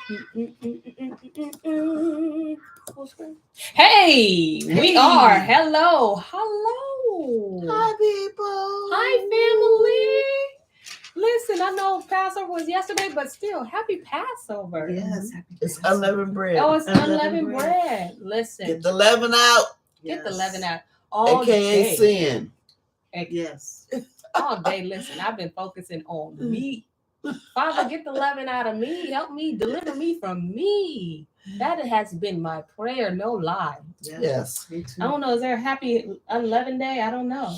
Hey, we are. Hello. Hi, people. Hi, family. Listen, I know Passover was yesterday, but still, happy Passover. Yes, happy It's Passover. unleavened bread. Oh, it's unleavened bread. Listen, Get the leaven out. get the Yes. leaven out all AKA day. sin. Yes. All day. Listen, I've been focusing on me. Father, get the leaven out of me. Help me, deliver me from me. That has been my prayer, no lie. Yes. Me too. I don't know. Is there a happy unleavened day? I don't know.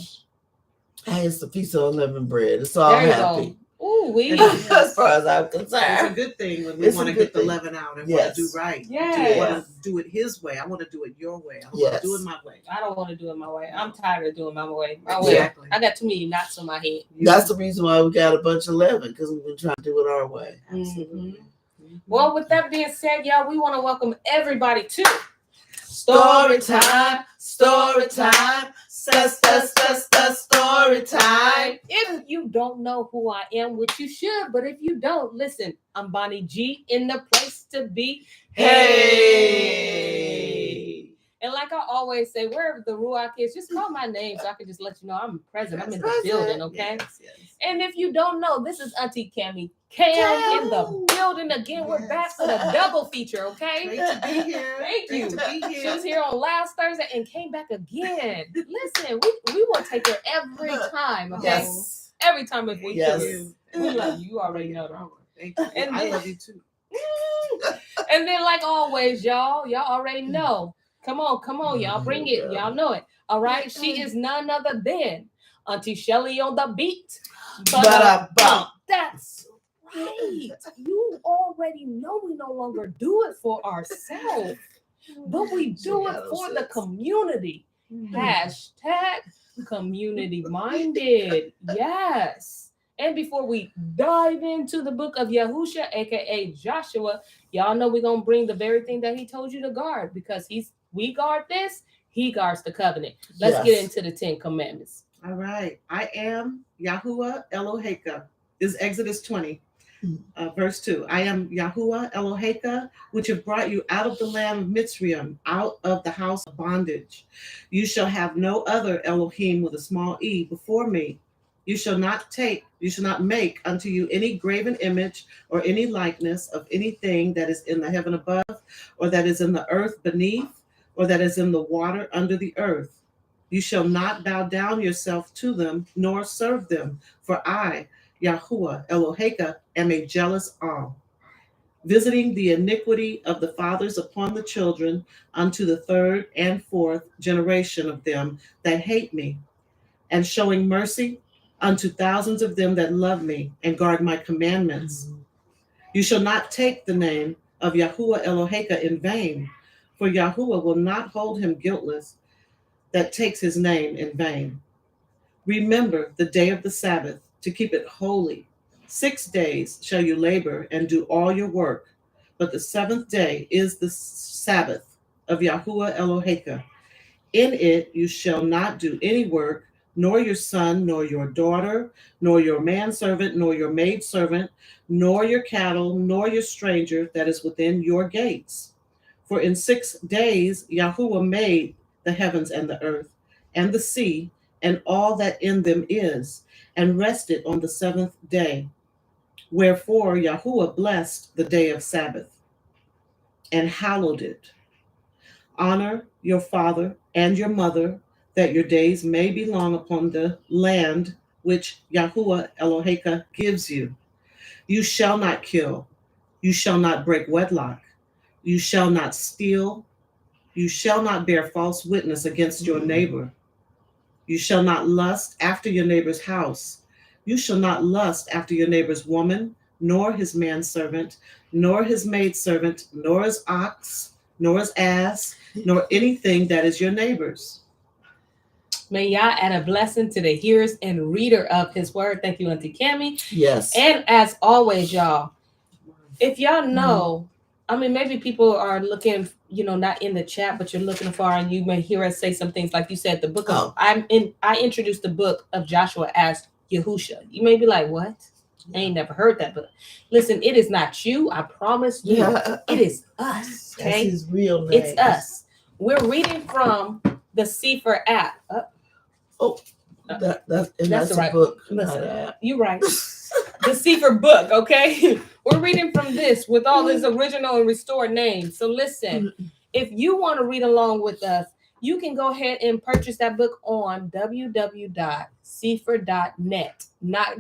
Hey, it's the Feast of Unleavened Bread. It's all There you happy. go. Ooh, we. As far as I'm It's a concerned. good thing when we It's a want to good get the thing. leaven out and Yes. want to do right. Yes. Want to do it His way. I want to do it your way. I don't want to do it my way. I don't want to do it my way. I'm tired of doing my way. Exactly. I got too many knots on my head. That's the reason why we got a bunch of leaven, because we've been trying to do it our way. Absolutely. Well, with that being said, y'all, we want to welcome everybody to Story time, story time, story time. If you don't know who I am, which you should, but if you don't, listen, I'm Bonnie G in the place to be. Hey. And like I always say, wherever the Ruach is, just call my name so I can just let you know I'm present. I'm in the building, okay? Yes, yes. And if you don't know, this is Auntie Commeee Cam in the building again. We're back for the double feature, okay? Great to be here. Thank Great you. to be She here. was here on last Thursday and came back again. Listen, we want to take her every time, okay? Yes. Every time if we Yes. can. We love you. You already know that. Thank you. And I then- love you too. And then, like always, y'all already know. Come on, y'all. Bring it. Y'all know it. All right. She is none other than Auntie Shelly on the beat. Ba-da-bum. That's right. You already know we no longer do it for ourselves, but we do it for the community. Hashtag community minded. Yes. And before we dive into the book of Yahusha, aka Joshua, y'all know we're gonna bring the very thing that he told you to guard, because we guard this, he guards the covenant. Let's get into the 10 commandments. All right. I am Yahuwah Eloheka. This is Exodus 20, verse 2. I am Yahuwah Eloheka, which have brought you out of the land of Mitzrayim, out of the house of bondage. You shall have no other Elohim with a small e before me. You shall not make unto you any graven image or any likeness of anything that is in the heaven above, or that is in the earth beneath, or that is in the water under the earth. You shall not bow down yourself to them, nor serve them, for I, Yahuwah Eloheka, am a jealous awe, visiting the iniquity of the fathers upon the children unto the third and fourth generation of them that hate me, and showing mercy unto thousands of them that love me and guard my commandments. You shall not take the name of Yahuwah Eloheka in vain, for Yahuwah will not hold him guiltless that takes his name in vain. Remember the day of the Sabbath to keep it holy. 6 days shall you labor and do all your work, but the seventh day is the Sabbath of Yahuwah Eloheka. In it you shall not do any work, nor your son, nor your daughter, nor your manservant, nor your maidservant, nor your cattle, nor your stranger that is within your gates. For in 6 days Yahuwah made the heavens and the earth, and the sea, and all that in them is, and rested on the seventh day. Wherefore Yahuwah blessed the day of Sabbath, and hallowed it. Honor your father and your mother, that your days may be long upon the land which Yahuwah Eloheka gives you. You shall not kill. You shall not break wedlock. You shall not steal. You shall not bear false witness against your neighbor. You shall not lust after your neighbor's house. You shall not lust after your neighbor's woman, nor his manservant, nor his maidservant, nor his ox, nor his ass, nor anything that is your neighbor's. May Yah add a blessing to the hearers and reader of his word. Thank you, Auntie Commeee. Yes. And as always, y'all, if y'all know, I mean, maybe people are looking, not in the chat, but you're looking for, and you may hear us say some things like you said, the book of, I introduced the book of Joshua as Yahusha. You may be like, what? I ain't never heard that, but listen, it is not you. I promise you. Yeah. It is us. That's Okay, his real name. it's us. We're reading from the St0ryTim3 app. That's the a right book. Listen, not an app. you're right. The St0ryTim3 book. Okay, we're reading from this with all his original and restored names. So listen, if you want to read along with us, you can go ahead and purchase that book on www.st0ryTim3.net, not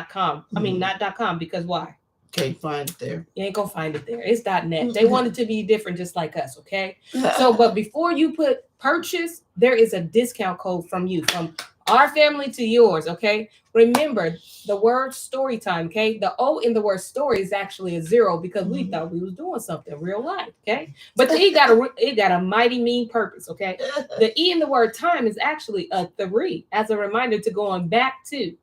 .com. I mean, not .com, because why? Can't find it there. You ain't gonna find it there. It's .net. They want it to be different, just like us, okay? So, but before you put purchase, there is a discount code from you, from our family to yours, okay? Remember the word story time, okay? The O in the word story is actually a 0 because we thought we was doing something real life, okay? But it got a mighty mean purpose, okay? The E in the word time is actually a 3 as a reminder to go on back to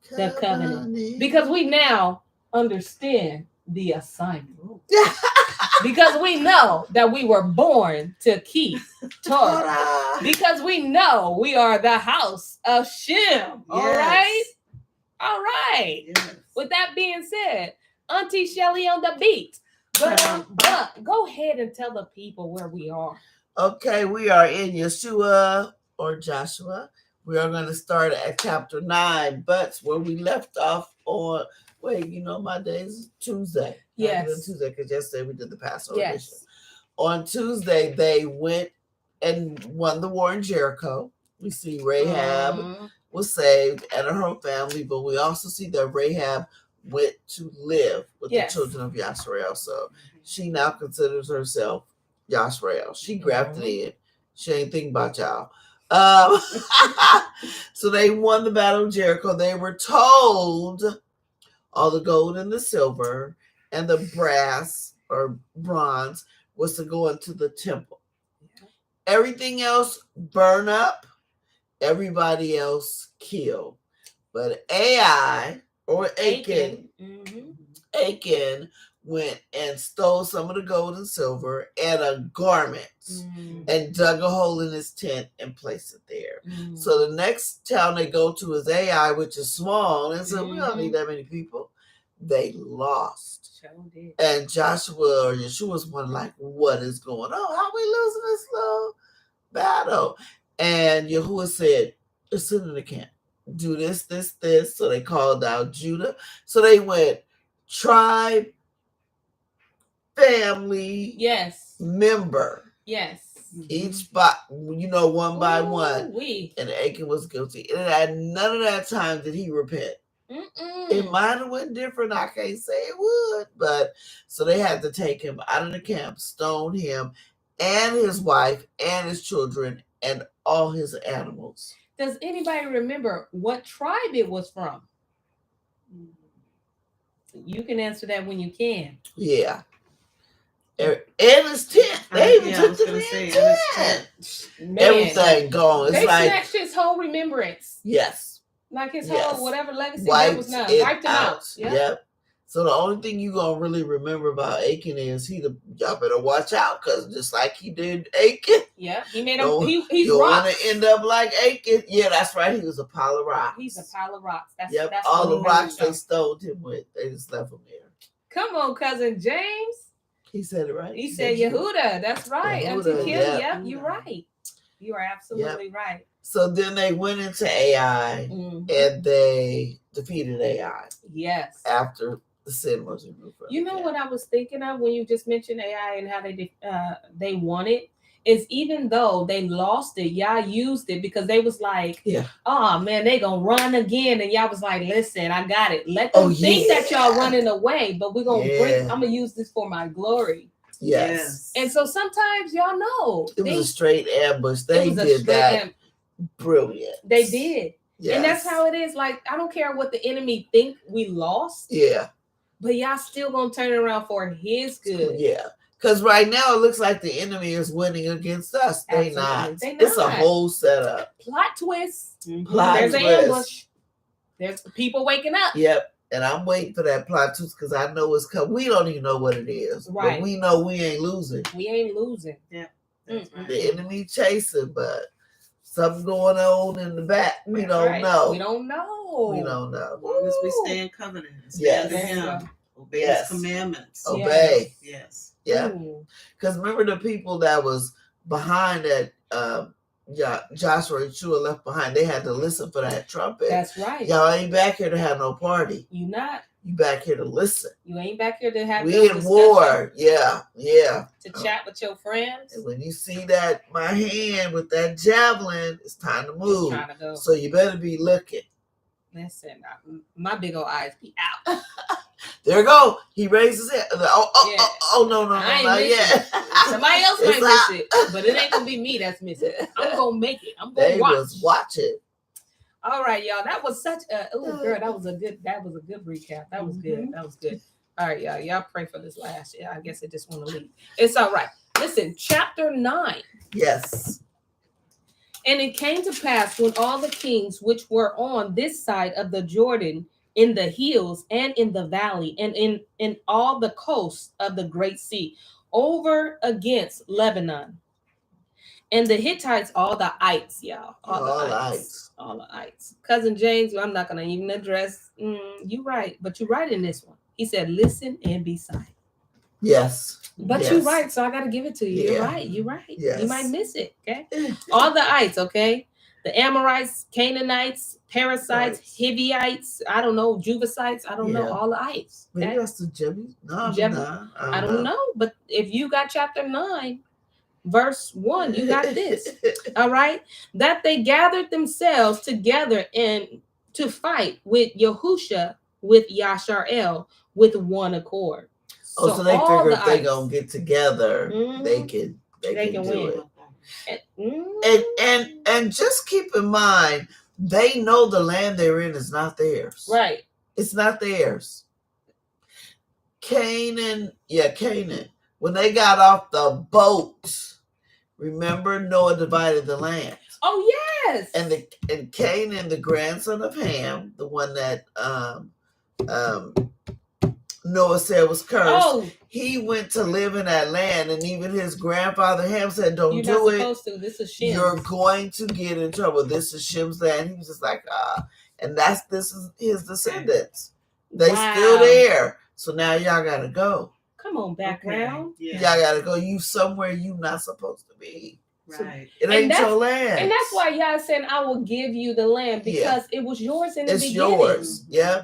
the covenant, because we now understand the assignment. Because we know that we were born to keep Torah. Because we know we are the house of Shem. All right? All right. Yes. With that being said, Auntie Shelly on the beat. But go ahead and tell the people where we are. Okay, we are in Yeshua or Joshua. We are going to start at chapter 9, but where we left off on, my days Tuesday. Yes. Tuesday, because yesterday we did the Passover edition. Yes. On Tuesday, they went and won the war in Jericho. We see Rahab was saved and her whole family, but we also see that Rahab went to live with the children of Yashrael. So she now considers herself Yashrael. She grafted in. She ain't thinking about y'all. So they won the battle of Jericho. They were told all the gold and the silver and the brass or bronze was to go into the temple. Everything else burn up. Everybody else kill. But Ai or Achan went and stole some of the gold and silver and a garment and dug a hole in his tent and placed it there. So the next town they go to is Ai, which is small, and so we don't need that many people. They lost. And Joshua or Yeshua's one like, what is going on? How are we losing this little battle? And Yahuwah said, just sit in the camp. Do this, this, this. So they called out Judah. So they went tribe, family, member. Each one by one. And Achan was guilty. And at none of that time did he repent. It might have went different. I can't say it would. But so they had to take him out of the camp, stone him and his wife and his children and all his animals. Does anybody remember what tribe it was from? You can answer that when you can. Yeah. And his tent. They even took the tent. Everything gone. It's they like snatched his whole remembrance. Yes. Like his whole whatever legacy wiped was now. It Wiped him out. Yep. So the only thing you gonna really remember about Achan is y'all better watch out, because just like he did Achan. Yeah. He made him he's you rocks. Want to end up like Achan. Yeah, that's right. He was a pile of rocks. He's a pile of rocks. That's all the rocks they stoned him with. They just left him there. Come on, cousin James. He said it right. He said Yehuda. That's right. Yehuda, Yep, you're right. You are absolutely right. So then they went into AI and they defeated AI. Yes. After the sin was removed. You know what I was thinking of when you just mentioned AI and how they won it? Is even though they lost it, y'all used it because they was like, oh man, they gonna run again. And y'all was like, listen, I got it. Let them think that y'all running away, but we're gonna I'm gonna use this for my glory. Yes. And so sometimes y'all know it was a straight ambush. They did that. Brilliant. They did. Yes. And that's how it is. Like, I don't care what the enemy think we lost. Yeah. But y'all still gonna turn around for his good. Yeah. Because right now it looks like the enemy is winning against us. They not. It's a whole setup. Plot twist. There's an ambush. There's people waking up. Yep. And I'm waiting for that plot twist because I know it's coming. We don't even know what it is. Right. But we know we ain't losing. We ain't losing. Yeah. The enemy chasing, but something going on in the back. We don't know. We don't know. know. We don't know. As long as we Ooh. stay in covenant, Yes. stand in There you Him, obey Yes. His commandments. Obey. Yes. Yeah. Ooh. Because remember the people that was behind that Joshua and Yeshua left behind, they had to listen for that trumpet. That's right. Y'all ain't back here to have no party. You not. You back here to listen. You ain't back here to have We no in discussion, war. Yeah. to chat with your friends. And when you see that my hand with that javelin, it's time to Just move. trying to go. So you better be looking. Listen, my big old eyes be out. There you go. He raises it. Yeah. No, I ain't not missing yet. Somebody else It's might miss out. it, but it ain't gonna be me that's missing it. I'm gonna make it. I'm gonna They watch. was watching. All right, y'all. That was such a girl. That was a good recap. That was good. That was good. All right, y'all. Y'all pray for this last. Yeah, I guess I just want to leave. It's all right. Listen, chapter 9. Yes. And it came to pass when all the kings which were on this side of the Jordan, in the hills and in the valley, and in all the coasts of the great sea, over against Lebanon, and the Hittites, all the ites, y'all, all the ites. Cousin James, I'm not gonna even address. You right, but you're right in this one. He said, "Listen and be silent." Yes. But yes. you're right, so I got to give it to you. You're Yeah. right. You're right. Yes. You might miss it. Okay. All the ites. Okay. The Amorites, Canaanites, Perizzites, Hivyites, I don't know, Jebusites, I don't know, all the ites. Okay? Maybe that's the Jebus. No, I don't know. But if you got chapter 9, verse 1, you got this. All right. That they gathered themselves together and to fight with Yahusha, with Yashar'el, with one accord. So they figure if they gonna get together, they can do win. it. And just keep in mind, they know the land they're in is not theirs. Right. It's not theirs. Canaan. When they got off the boat, remember Noah divided the land. Oh yes. And Canaan, the grandson of Ham, the one that Noah said was cursed. He went to live in that land, and even his grandfather Ham said, "Don't You're do not it. Supposed to. This is Shem. You're going to get in trouble. This is Shem's land." He was just like, and this is his descendants. They still there. So now y'all gotta go. Come on, background. Okay. Y'all gotta go. You somewhere you not supposed to be. Right. It ain't your land. And that's why y'all said, "I will give you the land," because it was yours in the beginning. It's yours. Yeah.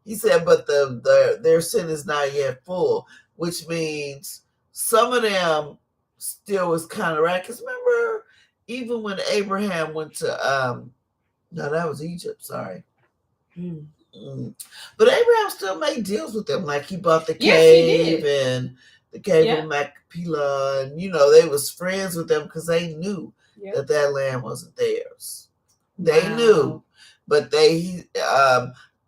He said, but their sin is not yet full, which means some of them still was kind of right. Because remember, even when Abraham went to no, that was Egypt. Sorry. But Abraham still made deals with them, like he bought the cave and the cave of Machpelah, and they was friends with them because they knew that land wasn't theirs. They knew, but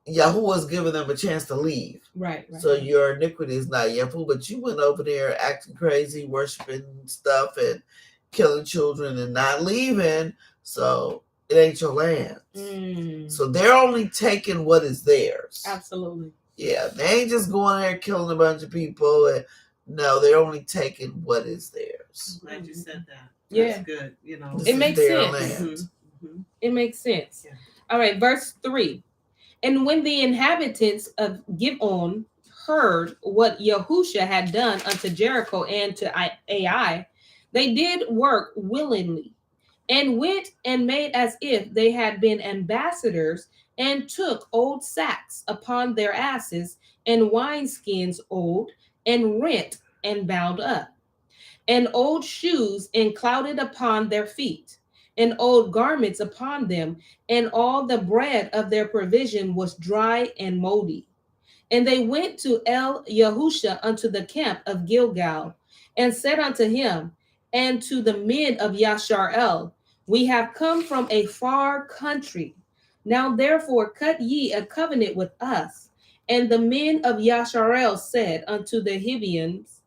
Yahuwah was giving them a chance to leave. Right. So your iniquity is not yet full, but you went over there acting crazy, worshiping stuff and killing children and not leaving. So it ain't your land. So they're only taking what is theirs. Absolutely. Yeah. They ain't just going there killing a bunch of people. No, they're only taking what is theirs. I'm glad you said that. That's good. It makes sense. It makes sense. Yeah. All right. Verse 3. And when the inhabitants of Gibeon heard what Yahusha had done unto Jericho and to Ai, they did work willingly, and went and made as if they had been ambassadors, and took old sacks upon their asses, and wineskins old, and rent and bound up, and old shoes and clouded upon their feet, and old garments upon them, and all the bread of their provision was dry and moldy. And they went to Yahusha unto the camp of Gilgal, and said unto him, and to the men of Yashar'el, we have come from a far country. Now therefore cut ye a covenant with us. And the men of Yashar'el said unto the Hivians,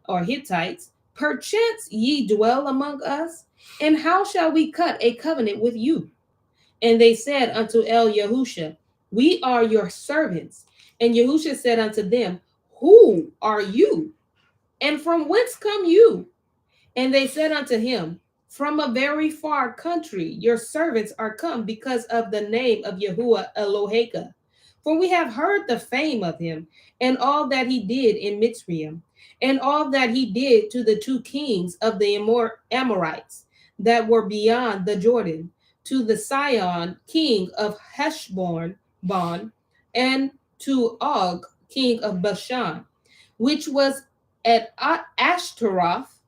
or Hittites, perchance ye dwell among us, and how shall we cut a covenant with you? And they said unto Yahusha, we are your servants. And Yahusha said unto them, who are you? And from whence come you? And they said unto him, From a very far country, your servants are come because of the name of Yahuwah Eloheka. For we have heard the fame of him and all that he did in Mitzrayim, and all that he did to the two kings of the Amorites that were beyond the Jordan, to the Sihon, king of Heshbon, and to Og, king of Bashan, which was at Ashtaroth.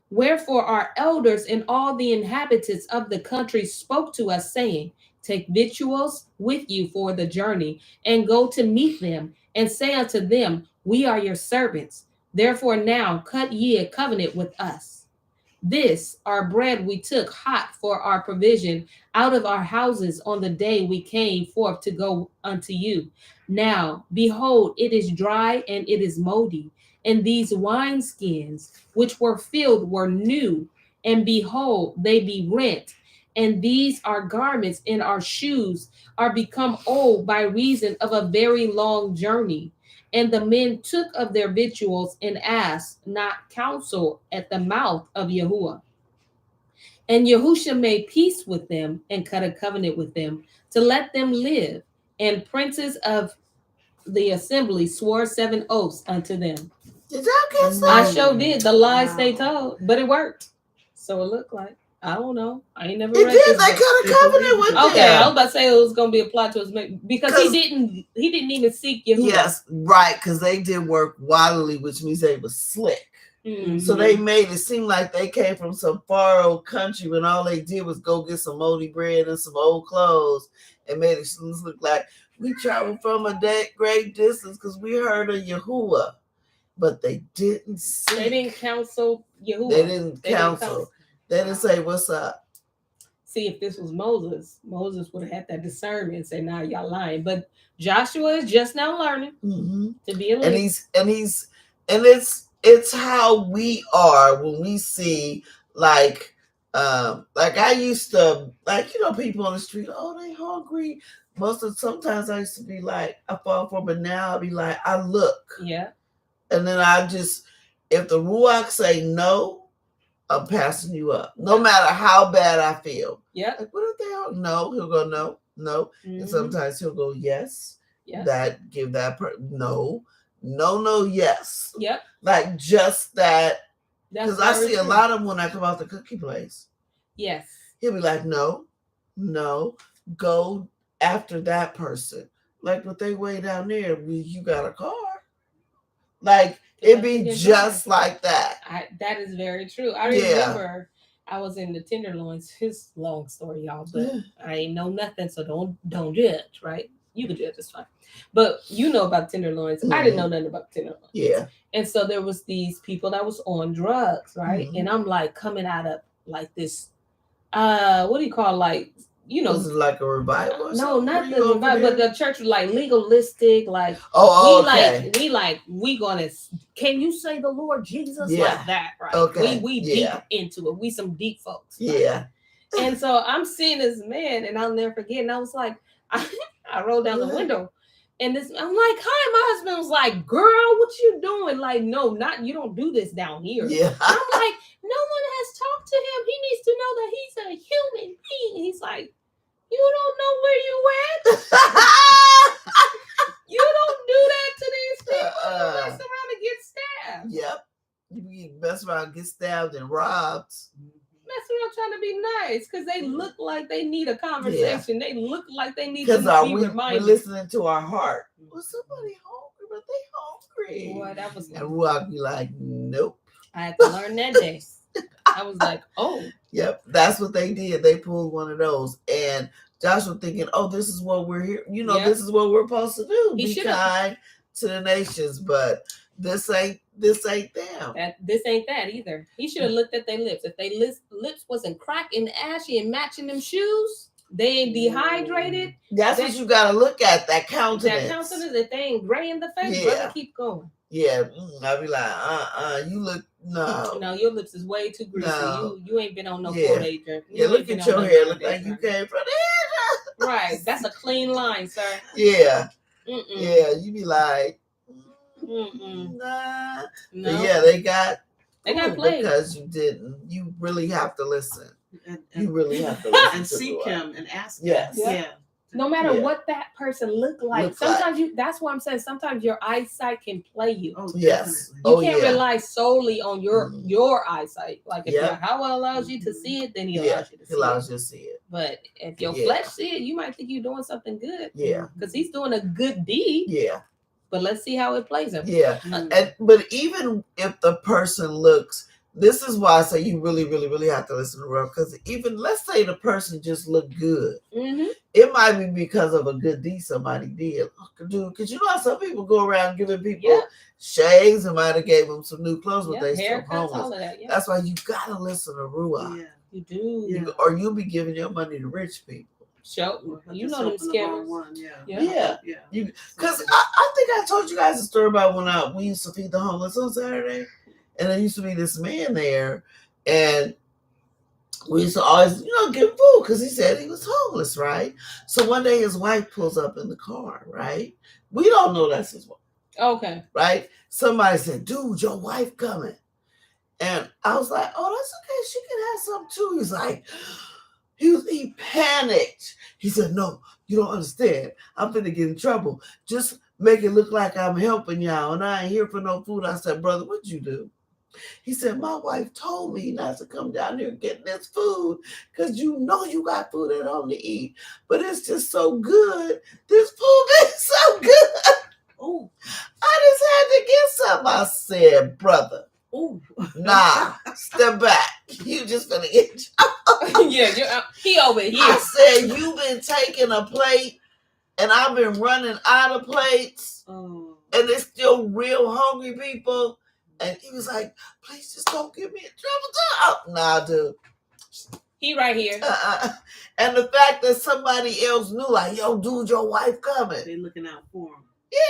Wherefore our elders and all the inhabitants of the country spoke to us, saying, take victuals with you for the journey, and go to meet them, and say unto them, we are your servants. Therefore now cut ye a covenant with us. This our bread we took hot for our provision out of our houses on the day we came forth to go unto you. Now, behold, it is dry and it is moldy, and these wineskins which were filled were new, and behold, they be rent. And these our garments and our shoes are become old by reason of a very long journey. And the men took of their victuals and asked not counsel at the mouth of Yahuwah. And Yahusha made peace with them and cut a covenant with them to let them live. And princes of the assembly swore 7 oaths unto them. Did y'all get some? I sure did. The lies they told, but it worked. So it looked like. I don't know. I ain't never It read did. this They book. cut a covenant with them. Okay, I was about to say it was gonna be applied to us because he didn't even seek Yahuwah. Yes, right, because they did work wildly, which means they were slick. Mm-hmm. So they made it seem like they came from some far old country when all they did was go get some moldy bread and some old clothes and made it look like we traveled from a great distance because we heard of Yahuwah. But they didn't seek. They didn't counsel Yahuwah. They didn't counsel. They didn't say, what's up? See, if this was Moses would have had that discernment and say, nah, y'all lying. But Joshua is just now learning to be a leader. And it's how we are when we see like I used to, like, you know, people on the street, oh, they hungry. Sometimes I used to be like, I fall for, but now I'll be like, I look. Yeah. And then if the Ruach say no, I'm passing you up, no matter how bad I feel. Yeah. Like, what if they don't? No, he'll go no. And sometimes he'll go yes. Yeah. That give that no, yes. Yep. Like just that. Because I see a lot of them when I come out the cookie place. Yes. He'll be like, no, go after that person. Like, but they way down there, you got a car. Like, it'd be just like that. That is very true. I remember I was in the Tenderloins. His long story, y'all, but I ain't know nothing, so don't judge, right? You can judge, it's fine. But you know about Tenderloins. I didn't know nothing about Tenderloins. Yeah. And so there was these people that was on drugs, right? And I'm like coming out of like this, what do you call, like, you know, was it like a revival? No, not the revival, but the church was like legalistic, like we gonna, can you say the Lord Jesus like that, right? Okay. We deep into it. We some deep folks. Right? Yeah. And so I'm seeing this man, and I'll never forget. And I was like, I rolled down the window, and I'm like, hi. My husband was like, girl, what you doing? Like, no, not, you don't do this down here. Yeah. And I'm like, no one has talked to him. He needs to know that he's a human being. He's like, you don't know where you at? You don't do that to these people. You mess around and get stabbed. Yep. You mess around and get stabbed and robbed. Mess around trying to be nice because they look like they need a conversation. Yeah. They look like they need to be reminded. We're listening to our heart. Well, somebody hungry, but they hungry. Boy, that was and Ruach be like, nope. I had to learn that day. I was like, oh. Yep, that's what they did. They pulled one of those. And Joshua thinking, oh, this is what we're here. You know, this is what we're supposed to do. Be kind to the nations. But this ain't them. This ain't that either. He should have looked at their lips. If they lips wasn't cracked and ashy and matching them shoes, they ain't dehydrated. That's what you got to look at, that countenance. That countenance, if they ain't gray in the face, brother, keep going. Yeah, I'll be like, you look, no. No, your lips is way too greasy. No. You ain't been on no 4-day journey. Yeah, look at your hair. Look like you came from there. Right, that's a clean line, sir. Yeah. Yeah, you be like, nah. No. Yeah, they got played because you really have to listen. And You really have to listen and to seek the Lord. him and ask him. Yes. Yeah. No matter Yeah. what that person look like, sometimes that's what I'm saying. Sometimes your eyesight can play you. Oh, Yes. definitely. You can't rely solely on your eyesight. Like if Yep. Yahweh allows you to see it, then he Yeah. allows you to He see allows it. you to see it. But if your Yeah. flesh see it, you might think you're doing something good. Yeah. Because he's doing a good deed. Yeah. But let's see how it plays him. Yeah. But even if the person looks, this is why I say you really, really, really have to listen to the Lord. Because even let's say the person just looked good. Mm-hmm. It might be because of a good deed somebody did. Because you know how some people go around giving people shades and might have gave them some new clothes, but they still haircuts, homeless. all of that. Yeah. That's why you gotta listen to Ruach. Yeah. You do. Yeah. Or you'll be giving your money to rich people. You know them scammers. Yeah. Because I think I told you guys a story about when we used to feed the homeless on Saturday, and there used to be this man there, and we used to always, give him food because he said he was homeless, right? So one day his wife pulls up in the car, right? We don't know that's his wife. Okay. Right? Somebody said, dude, your wife coming. And I was like, oh, that's okay. She can have some too. He's like, he panicked. He said, no, you don't understand. I'm finna get in trouble. Just make it look like I'm helping y'all and I ain't here for no food. I said, brother, what'd you do? He said, my wife told me not to come down here and get this food because you know you got food at home to eat. But it's just so good. This food is so good. Oh, I just had to get some. I said, brother, nah, step back. You just gonna get he over here. I said, you've been taking a plate and I've been running out of plates. And it's still real hungry people. And he was like, please just don't get me in trouble. Nah, dude. He right here. And the fact that somebody else knew, like, yo, dude, your wife coming. They looking out for him.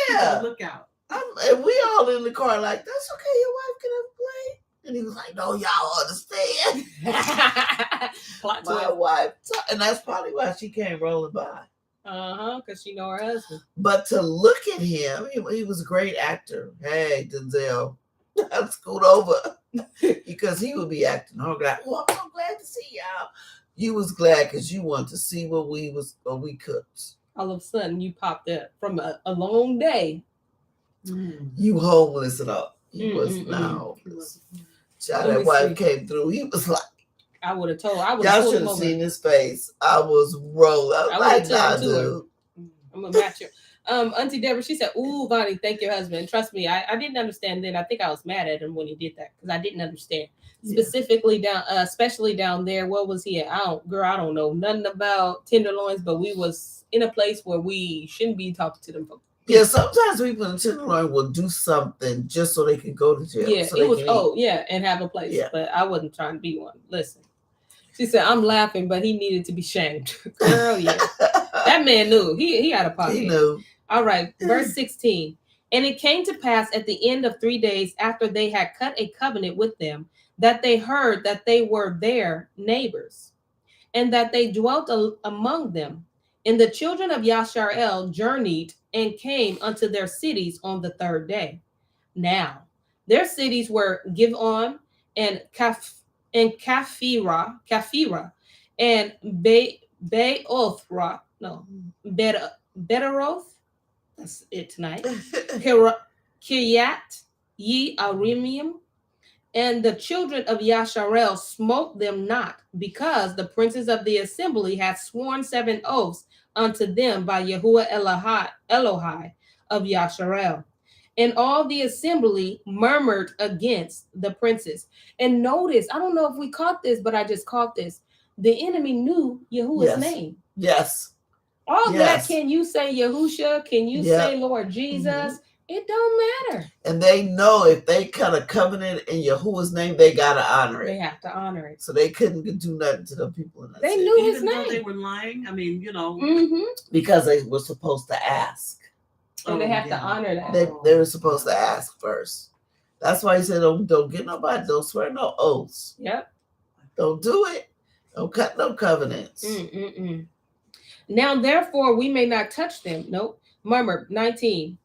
Yeah. Look out. And we all in the car like, that's okay, your wife can have a plate. And he was like, no, y'all understand. My wife. And that's probably why she came rolling by. Because she know her husband. But to look at him, he was a great actor. Hey, Denzel. I'd scoot over because he would be acting hungry. Like, oh, I'm so glad to see y'all. You was glad because you wanted to see what we cooked. All of a sudden, you popped up from a long day. You homeless and all. He was not homeless. Child, that wife came through. He was like, I would have told. Y'all should have seen his face. I was rolling. I was like, nah, dude. I'm gonna match her. Auntie Deborah, she said, ooh, Bonnie, thank your husband. Trust me, I didn't understand then. I think I was mad at him when he did that because I didn't understand. Specifically especially down there, what was he at? I don't know nothing about tenderloins, but we was in a place where we shouldn't be talking to them. Yeah, sometimes people in tenderloin will do something just so they can go to jail. Yeah, so it was, and have a place. Yeah. But I wasn't trying to be one. Listen. She said, I'm laughing, but he needed to be shamed. Girl, yeah. That man knew. He had a pocket. He knew. All right, verse 16. And it came to pass at the end of 3 days after they had cut a covenant with them, that they heard that they were their neighbors, and that they dwelt among them. And the children of Yasharel journeyed and came unto their cities on the 3rd day. Now, their cities were Givon and Kaphira and Beothra. No, Bederoth. That's it tonight. Kiryat Yearimim. And the children of Yasharel smote them not, because the princes of the assembly had sworn 7 oaths unto them by Yahuwah Elohai of Yasharel. And all the assembly murmured against the princes. And notice, I don't know if we caught this, but I just caught this. The enemy knew Yahuwah's name. Yes. All that, can you say Yahusha? Can you say Lord Jesus? It don't matter. And they know if they cut a covenant in Yahuwah's name, they got to honor it. They have to honor it. So they couldn't do nothing to the people in that They city. knew his name. Even though they were lying, I mean, Because they were supposed to ask. And they have to honor that. They were supposed to ask first. That's why he said, don't get nobody, don't swear no oaths. Yep. Don't do it. Don't cut no covenants. Now, therefore, we may not touch them. Nope. Murmur 19.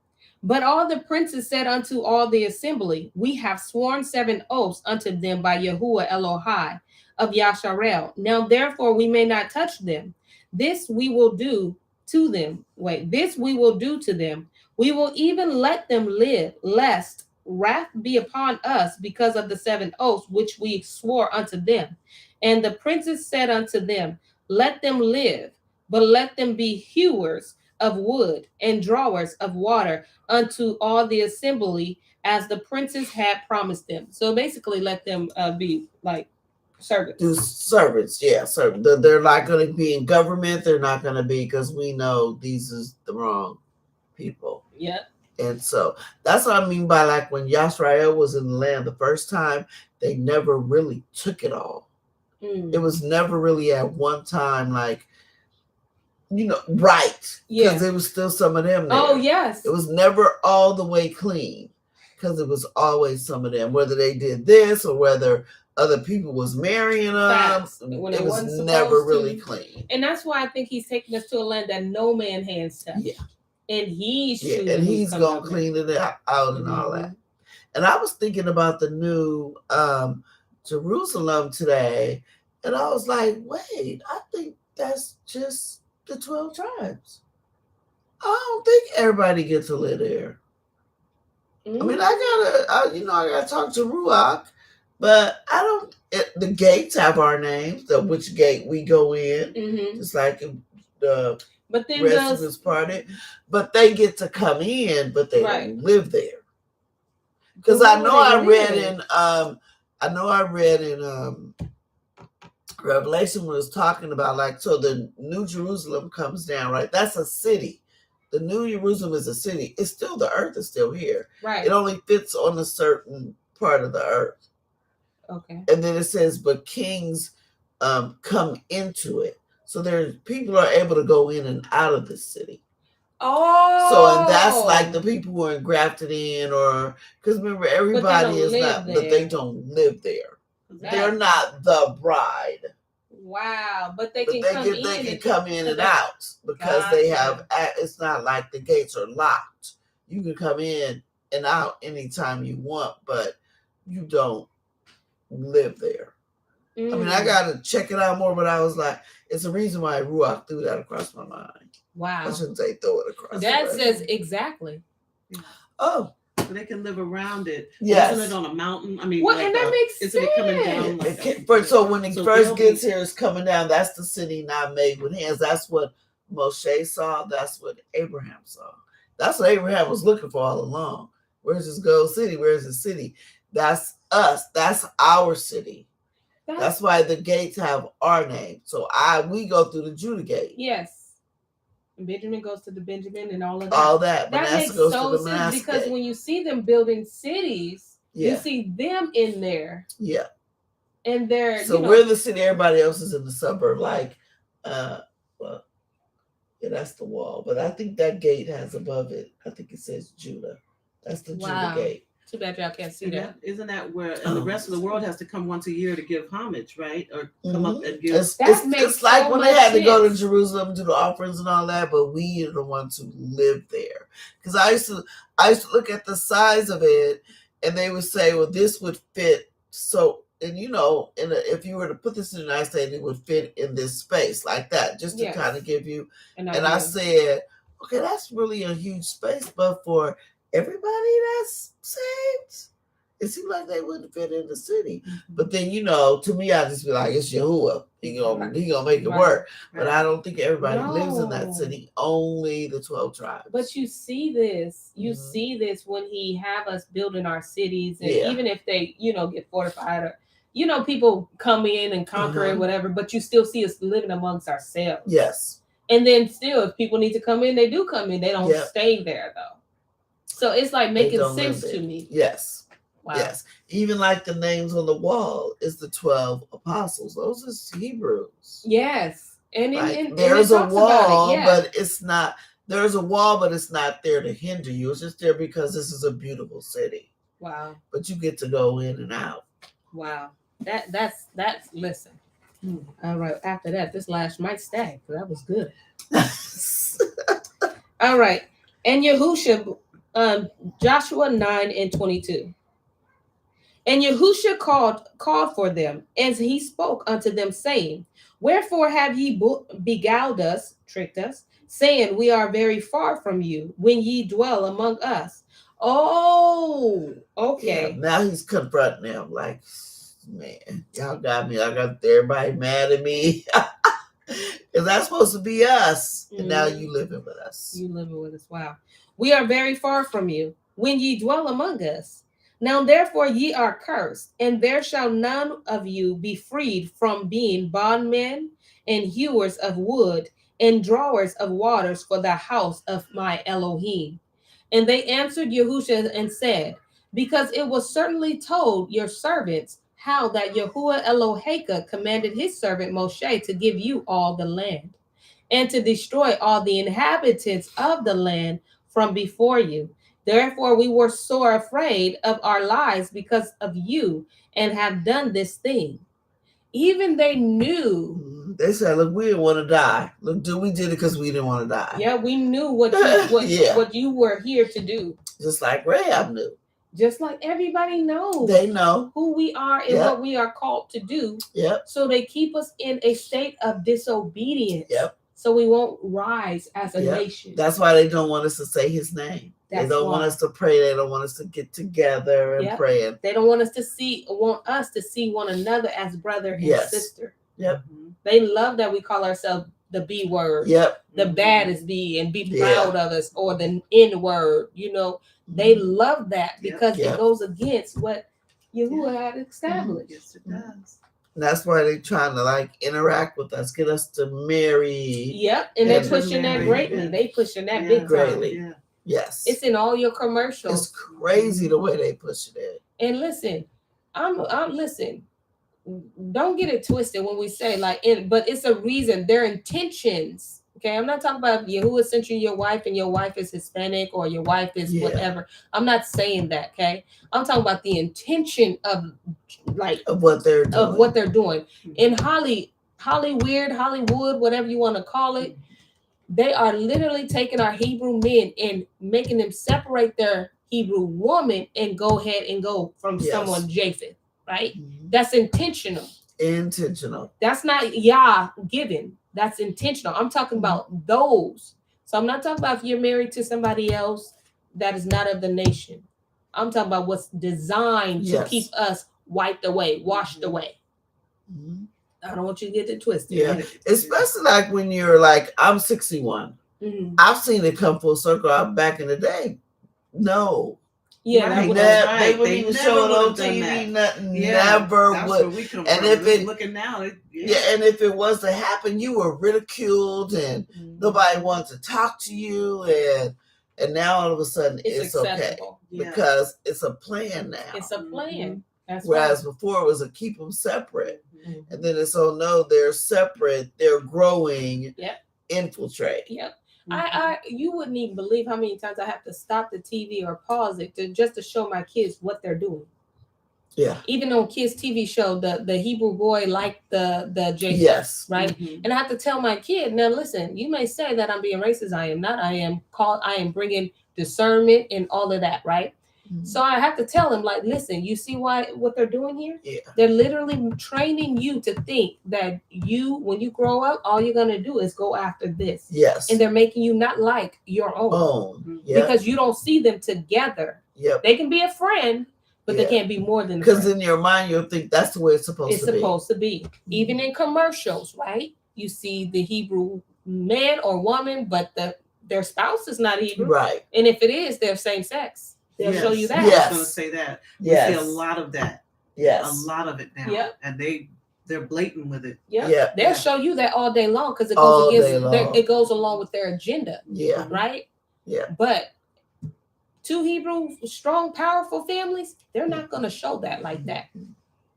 But all the princes said unto all the assembly, we have sworn 7 oaths unto them by Yahuwah Elohai of Yasharel. Now therefore we may not touch them. This we will do to them. This we will do to them. We will even let them live, lest wrath be upon us because of the 7 oaths which we swore unto them. And the princes said unto them, let them live, but let them be hewers of wood and drawers of water unto all the assembly, as the princes had promised them. So basically, let them be like servants. Do servants, yeah. So they're not going to be in government. They're not going to be, because we know these is the wrong people. Yeah. And so that's what I mean by, like, when Yisrael was in the land the first time, they never really took it all. It was never really at one time, like, right. Because there was still some of them there. Oh, yes. It was never all the way clean, because it was always some of them, whether they did this or whether other people was marrying them. It was never really clean. And that's why I think he's taking us to a land that no man hands touch. Yeah. And he's going to clean it out and all that. And I was thinking about the new Jerusalem today, and I was like, wait, I think that's just the 12 tribes. I don't think everybody gets to live there. I mean, I gotta talk to Ruach, but the gates have our names, which gate we go in, just like the rest of this party. But they get to come in, but they don't live there. Because I know I read in Revelation was talking about, like, so the New Jerusalem comes down, right? That's a city. The New Jerusalem is a city. It's still, the earth is still here. Right. It only fits on a certain part of the earth. Okay. And then it says, but kings come into it. So people are able to go in and out of this city. Oh. So, and that's like the people who are engrafted in, or, because remember, everybody is not, but they don't live there. They're not the bride. Wow, but they can come in and out, because they have. It's not like the gates are locked. You can come in and out anytime you want, but you don't live there. I mean, I gotta check it out more, but I was like, it's a reason why Ruach threw that across my mind. Wow, I shouldn't say throw it across. That says exactly. Oh. So they can live around it. Yes. Isn't it on a mountain? I mean, well, and that makes sense. Isn't it coming down? So when it first gets here, it's coming down. That's the city not made with hands. That's what Moshe saw. That's what Abraham saw. That's what Abraham was looking for all along. Where's this gold city? Where's the city? That's us. That's our city. That's why the gates have our name. So we go through the Judah gate. Yes. Benjamin goes to the Benjamin and all of that. All that. That makes so sense, because when you see them building cities, you see them in there. Yeah. And they're we're the city, everybody else is in the suburb. Like, that's the wall. But I think that gate has above it, I think it says Judah. That's the Judah gate. Too bad y'all can't see that. Isn't that where the rest of the world has to come once a year to give homage, right? Or come up and give. It's like when they had to go to Jerusalem, do the offerings and all that, but we are the ones who live there. Because I used to look at the size of it, and they would say, well, this would fit. So, and if you were to put this in the United States, it would fit in this space like that, just to kind of give you. And I said, okay, that's really a huge space, but for everybody that's saved, it seemed like they wouldn't fit in the city. But then, to me, I just be like, it's Yahuwah. He gonna make it work. But I don't think everybody lives in that city. Only the 12 tribes. But you see this. You see this when he have us building our cities, and even if they, get fortified, or people come in and conquer it, whatever. But you still see us living amongst ourselves. Yes. And then still, if people need to come in, they do come in. They don't stay there though. So it's like making sense to me. Yes. Wow. Yes. Even like the names on the wall is the 12 apostles. Those are Hebrews. Yes. And there's a wall, but it's not. There's a wall, but it's not there to hinder you. It's just there because this is a beautiful city. Wow. But you get to go in and out. Wow. That's listen. All right. After that, this last might stay. That was good. All right. And Yahusha Joshua 9:22. And Yahusha called for them, as he spoke unto them, saying, Wherefore have ye beguiled us, tricked us, saying, We are very far from you, when ye dwell among us? Oh, okay. Yeah, now he's confronting them like, man, y'all got me. I got everybody mad at me. Because that's supposed to be us. And now you living with us. You living with us. Wow. We are very far from you, when ye dwell among us. Now therefore ye are cursed, and there shall none of you be freed from being bondmen and hewers of wood and drawers of waters for the house of my Elohim. And they answered Yahusha and said, Because it was certainly told your servants how that Yahuwah Eloheka commanded his servant Moshe to give you all the land, and to destroy all the inhabitants of the land from before you. Therefore we were sore afraid of our lives because of you, and have done this thing. Even they knew. They said, look, we didn't want to die. Look, we did it because we didn't want to die. Yeah, we knew what you were here to do. Just like Rahab knew. Just like everybody knows. They know who we are and what we are called to do. Yep. So they keep us in a state of disobedience. Yep. So we won't rise as a nation. That's why they don't want us to say his name. They don't want us to pray. They don't want us to get together and pray. They don't want us to see one another as brother and sister. Yep. They love that we call ourselves the B word. Yep. The baddest B, and be proud of us, or the N word. You know, they love that because it goes against what Yahuwah had established. Yes, it does. And that's why they're trying to like interact with us, get us to marry. Yep, and they're pushing that greatly. They pushing that big greatly. time. Yes. It's in all your commercials. It's crazy the way they push it. And listen, I'm listen. Don't get it twisted when we say but it's a reason. Their intentions. Okay, I'm not talking about Yahuwah sent you your wife and your wife is Hispanic or your wife is whatever. I'm not saying that. Okay, I'm talking about the intention of what they're doing. In Hollywood, whatever you want to call it. They are literally taking our Hebrew men and making them separate their Hebrew woman and go ahead and go from someone Japheth, right? Mm-hmm. That's intentional. That's not Yah given. That's intentional. I'm talking about those. So I'm not talking about if you're married to somebody else that is not of the nation. I'm talking about what's designed to keep us wiped away, washed away. Mm-hmm. I don't want you to get it twisted. Yeah, especially like when you're like, I'm 61. Mm-hmm. I've seen it come full circle. I'm back in the day. No. Yeah, right. They wouldn't even show it on TV. Nothing. Never would. And if it looking now, and if it was to happen, you were ridiculed and nobody wanted to talk to you. And now all of a sudden it's okay because it's a plan now. It's a plan. That's whereas before it was a keep them separate. Mm-hmm. And then it's no, they're separate, they're growing, infiltrate. Yep. You wouldn't even believe how many times I have to stop the TV or pause it just to show my kids what they're doing. Yeah. Even on kids' TV show, the Hebrew boy liked the Japheth. Yes. Right. Mm-hmm. And I have to tell my kid, now listen, you may say that I'm being racist. I am not. I am bringing discernment and all of that. Right. Mm-hmm. So I have to tell him, listen, you see what they're doing here? Yeah. They're literally training you to think that when you grow up, all you're going to do is go after this. Yes. And they're making you not like your own. Because you don't see them together. Yep. They can be a friend, but they can't be more than a friend. Because in your mind, you'll think that's the way it's supposed to be. Even in commercials, right? You see the Hebrew man or woman, but their spouse is not Hebrew. Right. And if it is, they're same sex. They'll show you that. I was going to say that. Yes. We see a lot of that. Yes. A lot of it now. Yep. And they're blatant with it. Yeah. They'll show you that all day long because it goes along with their agenda. Yeah. Right? Yeah. But two Hebrew strong, powerful families, they're not going to show that like that.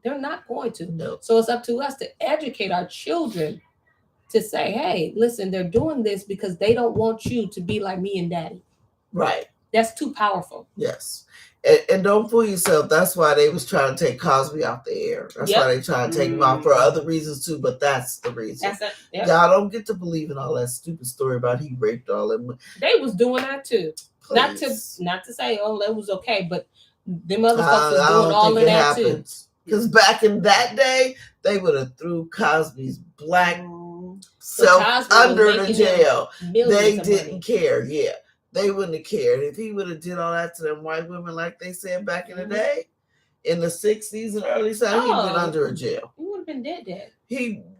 They're not going to. No. So it's up to us to educate our children to say, hey, listen, they're doing this because they don't want you to be like me and daddy. Right. That's too powerful. Yes. And don't fool yourself. That's why they was trying to take Cosby off the air. That's why they trying to take him off for other reasons too. But that's the reason. That's it. Yep. Y'all don't get to believe in all that stupid story about he raped all them. They was doing that too. Not to Please. say, oh, that was okay, but them other folks was I doing don't all think of it that happens. Because back in that day, they would have threw Cosby's black self Cosby was under the making jail. too. Millions They of didn't money. care. Yeah, they wouldn't have cared if he would have did all that to them white women, like they said back in the day, in the 60s and early 70s. He'd been under a jail. He would have been dead.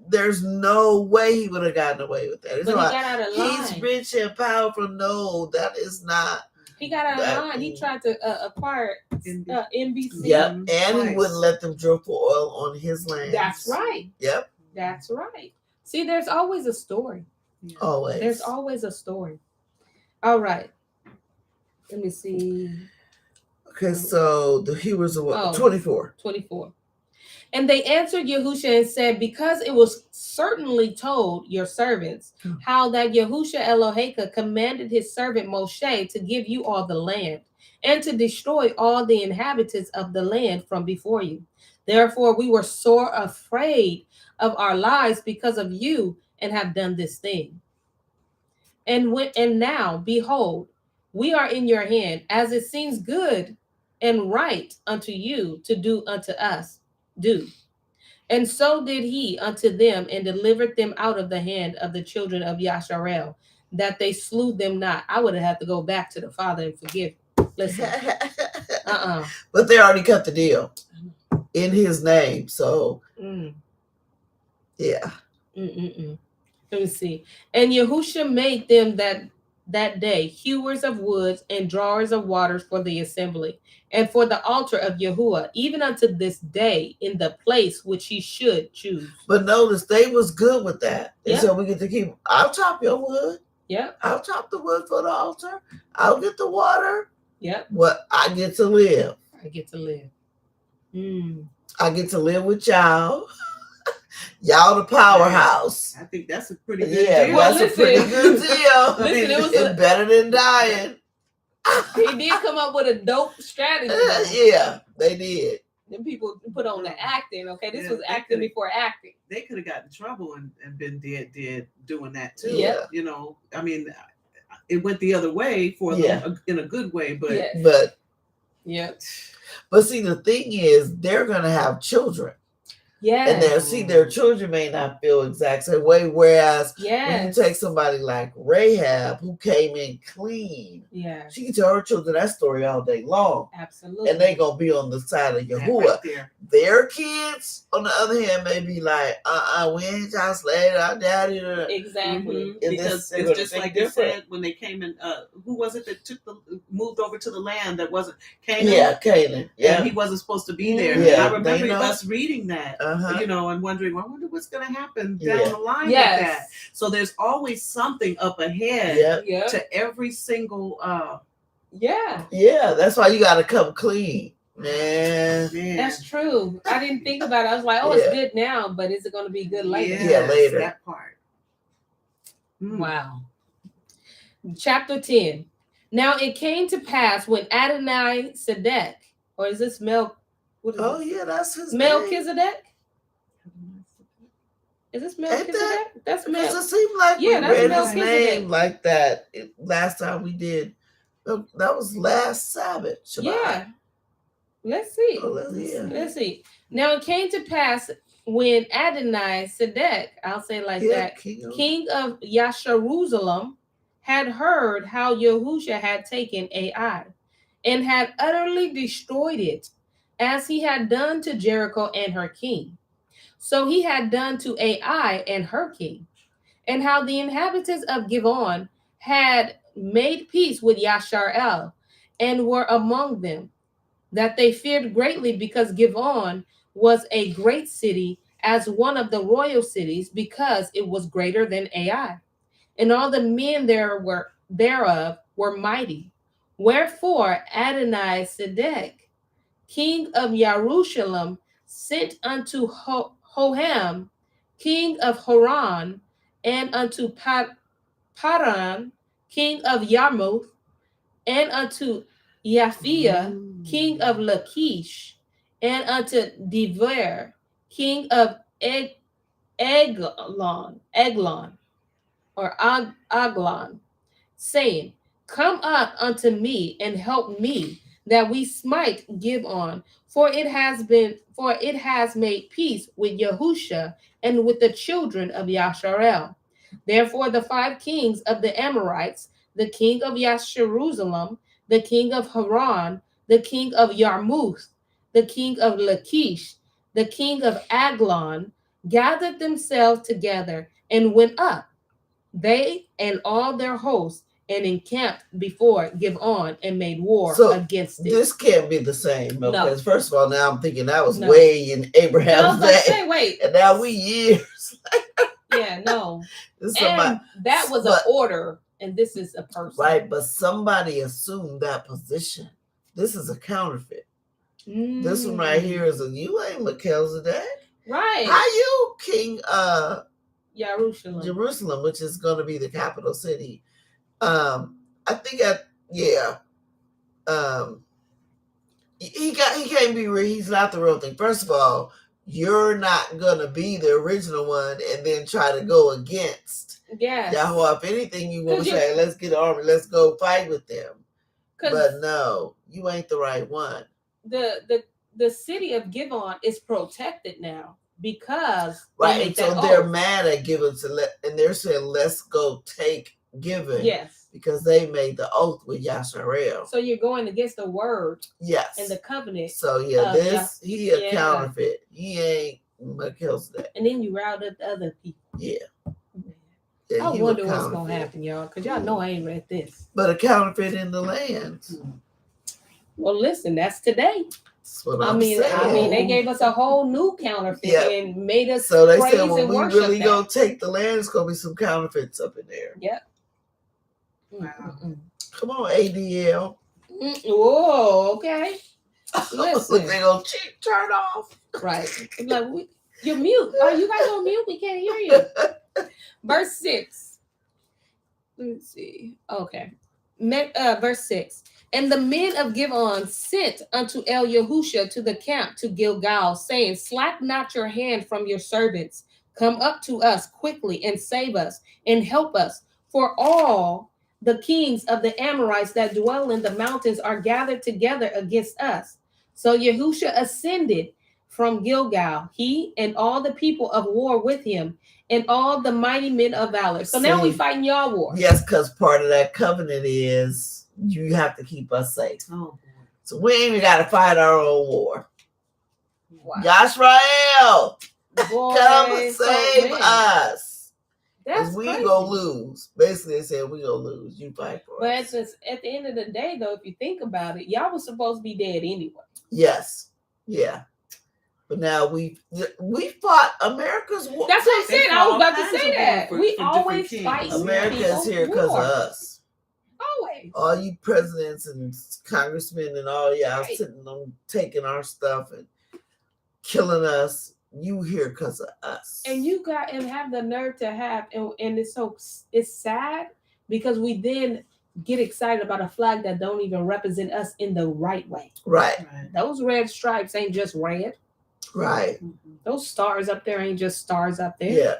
There's no way he would have gotten away with that. It's But he like, got out of line. he's rich and powerful. No, that is not. He got out of line. He tried to acquire NBC. Yep, and Twice. he wouldn't let them drill for oil on his land. That's right. Yep. That's right. See, there's always a story. Always. There's always a story. All right. Let me see. Okay, so the Hebrews are what? Oh. 24. 24. And they answered Yahusha and said, because it was certainly told your servants how that Yahusha Eloheka commanded his servant Moshe to give you all the land and to destroy all the inhabitants of the land from before you. Therefore, we were sore afraid of our lives because of you and have done this thing. And now, behold, we are in your hand, as it seems good and right unto you to do unto us. Do. And so did he unto them and delivered them out of the hand of the children of Yasharel, that they slew them not. I would have had to go back to the Father and forgive. Listen. But they already cut the deal in his name. So, yeah. Let me see. And Yahusha made them that day hewers of woods and drawers of waters for the assembly and for the altar of Yahuwah, even unto this day, in the place which he should choose. But notice they was good with that. And Yep. so we get to keep, I'll chop your wood. Yep. I'll chop the wood for the altar. I'll get the water. Yep. What I get to live. I get to live. I get to live with y'all. Y'all the powerhouse. I think that's a pretty good deal. Well, that's a pretty good deal. Listen, it's better than dying. He did come up with a dope strategy. Yeah, they did. Then people put on the acting. Okay, this Yeah, was acting before acting. They could have gotten in trouble and been dead doing that too. Yeah. You know, I mean, it went the other way for them in a good way, but but see, the thing is, they're gonna have children. Yeah. And their children may not feel exact same way. Whereas when you take somebody like Rahab, who came in clean, she can tell her children that story all day long. Absolutely. And they gonna be on the side of Yahuwah. Right their kids, on the other hand, may be like, we ain't trying to slay our daddy. Exactly. Because it's just like they said when they came in, who was it that moved over to the land that wasn't Canaan? Yeah, Canaan. Yeah. And he wasn't supposed to be there. Yeah, I remember us reading that. You know, and wondering, I wonder what's going to happen down the line with that. So there's always something up ahead to every single. That's why you got to come clean, man. That's true. I didn't think about it. I was like, oh, it's good now, but is it going to be good later? Yeah, later. That part. Wow. Chapter 10. Now it came to pass when Adonai Sedek, or is this Mel? What is yeah, that's his Melchizedek. Is this Melchizedek? That's Melchizedek. It seemed like we read his name like that last time we did. That was last Sabbath. Shabbat. Yeah. Let's see. Let's see. Now it came to pass when Adonai Sedek, I'll say like that, king of Yasharuzalem, had heard how Yahusha had taken Ai and had utterly destroyed it, as he had done to Jericho and her king. So he had done to Ai and her king, and how the inhabitants of Givon had made peace with Yasharel and were among them, that they feared greatly, because Givon was a great city, as one of the royal cities, because it was greater than Ai. And all the men thereof were mighty. Wherefore Adonai Sedek, king of Jerusalem, sent unto Hoham, king of Haran, and unto Paran, king of Yarmuth, and unto Yaphia, king of Lachish, and unto Dever, king of Eglon, or Aglon, saying, come up unto me and help me, that we smite Gibeon, for it has made peace with Yahusha and with the children of Yasharel. Therefore the 5 kings of the Amorites, the king of Yasharuzalem, the king of Haran, the king of Yarmuth, the king of Lachish, the king of Aglon, gathered themselves together and went up, they and all their hosts, and encamped before Gibeon and made war against it. This can't be the same, because first of all, now I'm thinking that was No. way in Abraham's day. Say, wait. And now we years. Yeah, no. Somebody, and that was an order, and this is a person. Right, but somebody assumed that position. This is a counterfeit. This one right here is you ain't Melchizedek. Right. How you King Jerusalem, which is going to be the capital city. I think he can't be real. He's not the real thing. First of all, you're not gonna be the original one and then try to go against. Yes. Yahweh, if anything, you want to say, let's get an army, let's go fight with them. But no, you ain't the right one. The city of Gibeon is protected now because right, and so they're mad at Gibeon and they're saying, let's go take Gibeon. Yes. Because they made the oath with Yasharel. So you're going against the word. Yes. And the covenant. So he a counterfeit. He ain't Melchizedek. And then you routed up the other people. Yeah. I wonder what's going to happen, y'all, because y'all know I ain't read this. But a counterfeit in the land. Well, listen, that's today. That's what I mean, they gave us a whole new counterfeit and made us so they praise said, when we really that. go take the land, it's going to be some counterfeits up in there. Yep. Wow. Come on, ADL. Whoa, okay. Listen. They're going to turn off. Right. Like, you're mute. Oh, you guys on mute? We can't hear you. Verse 6. Let's see. Okay. Verse 6. And the men of Gibeon sent unto Yahusha to the camp to Gilgal, saying, slack not your hand from your servants. Come up to us quickly and save us and help us. For all the kings of the Amorites that dwell in the mountains are gathered together against us. So Yahusha ascended from Gilgal, he and all the people of war with him, and all the mighty men of valor. So now we fighting y'all war. Yes, because part of that covenant is you have to keep us safe. Oh, so we ain't even got to fight our own war. Wow. Yashrael, come and save us. That's we crazy. Gonna lose. Basically, they said we gonna lose. You fight for us. But at the end of the day, though, if you think about it, y'all was supposed to be dead anyway. Yes. Yeah. But now we fought America's war. That's what I'm saying. I was about to say that. We always fight. America is here because of us. Always. All you presidents and congressmen and all y'all sitting on taking our stuff and killing us. You here because of us. And you got and have the nerve to have, and it's sad because we then get excited about a flag that don't even represent us in the right way. Right. Those red stripes ain't just red. Right. Those stars up there ain't just stars up there. Yeah.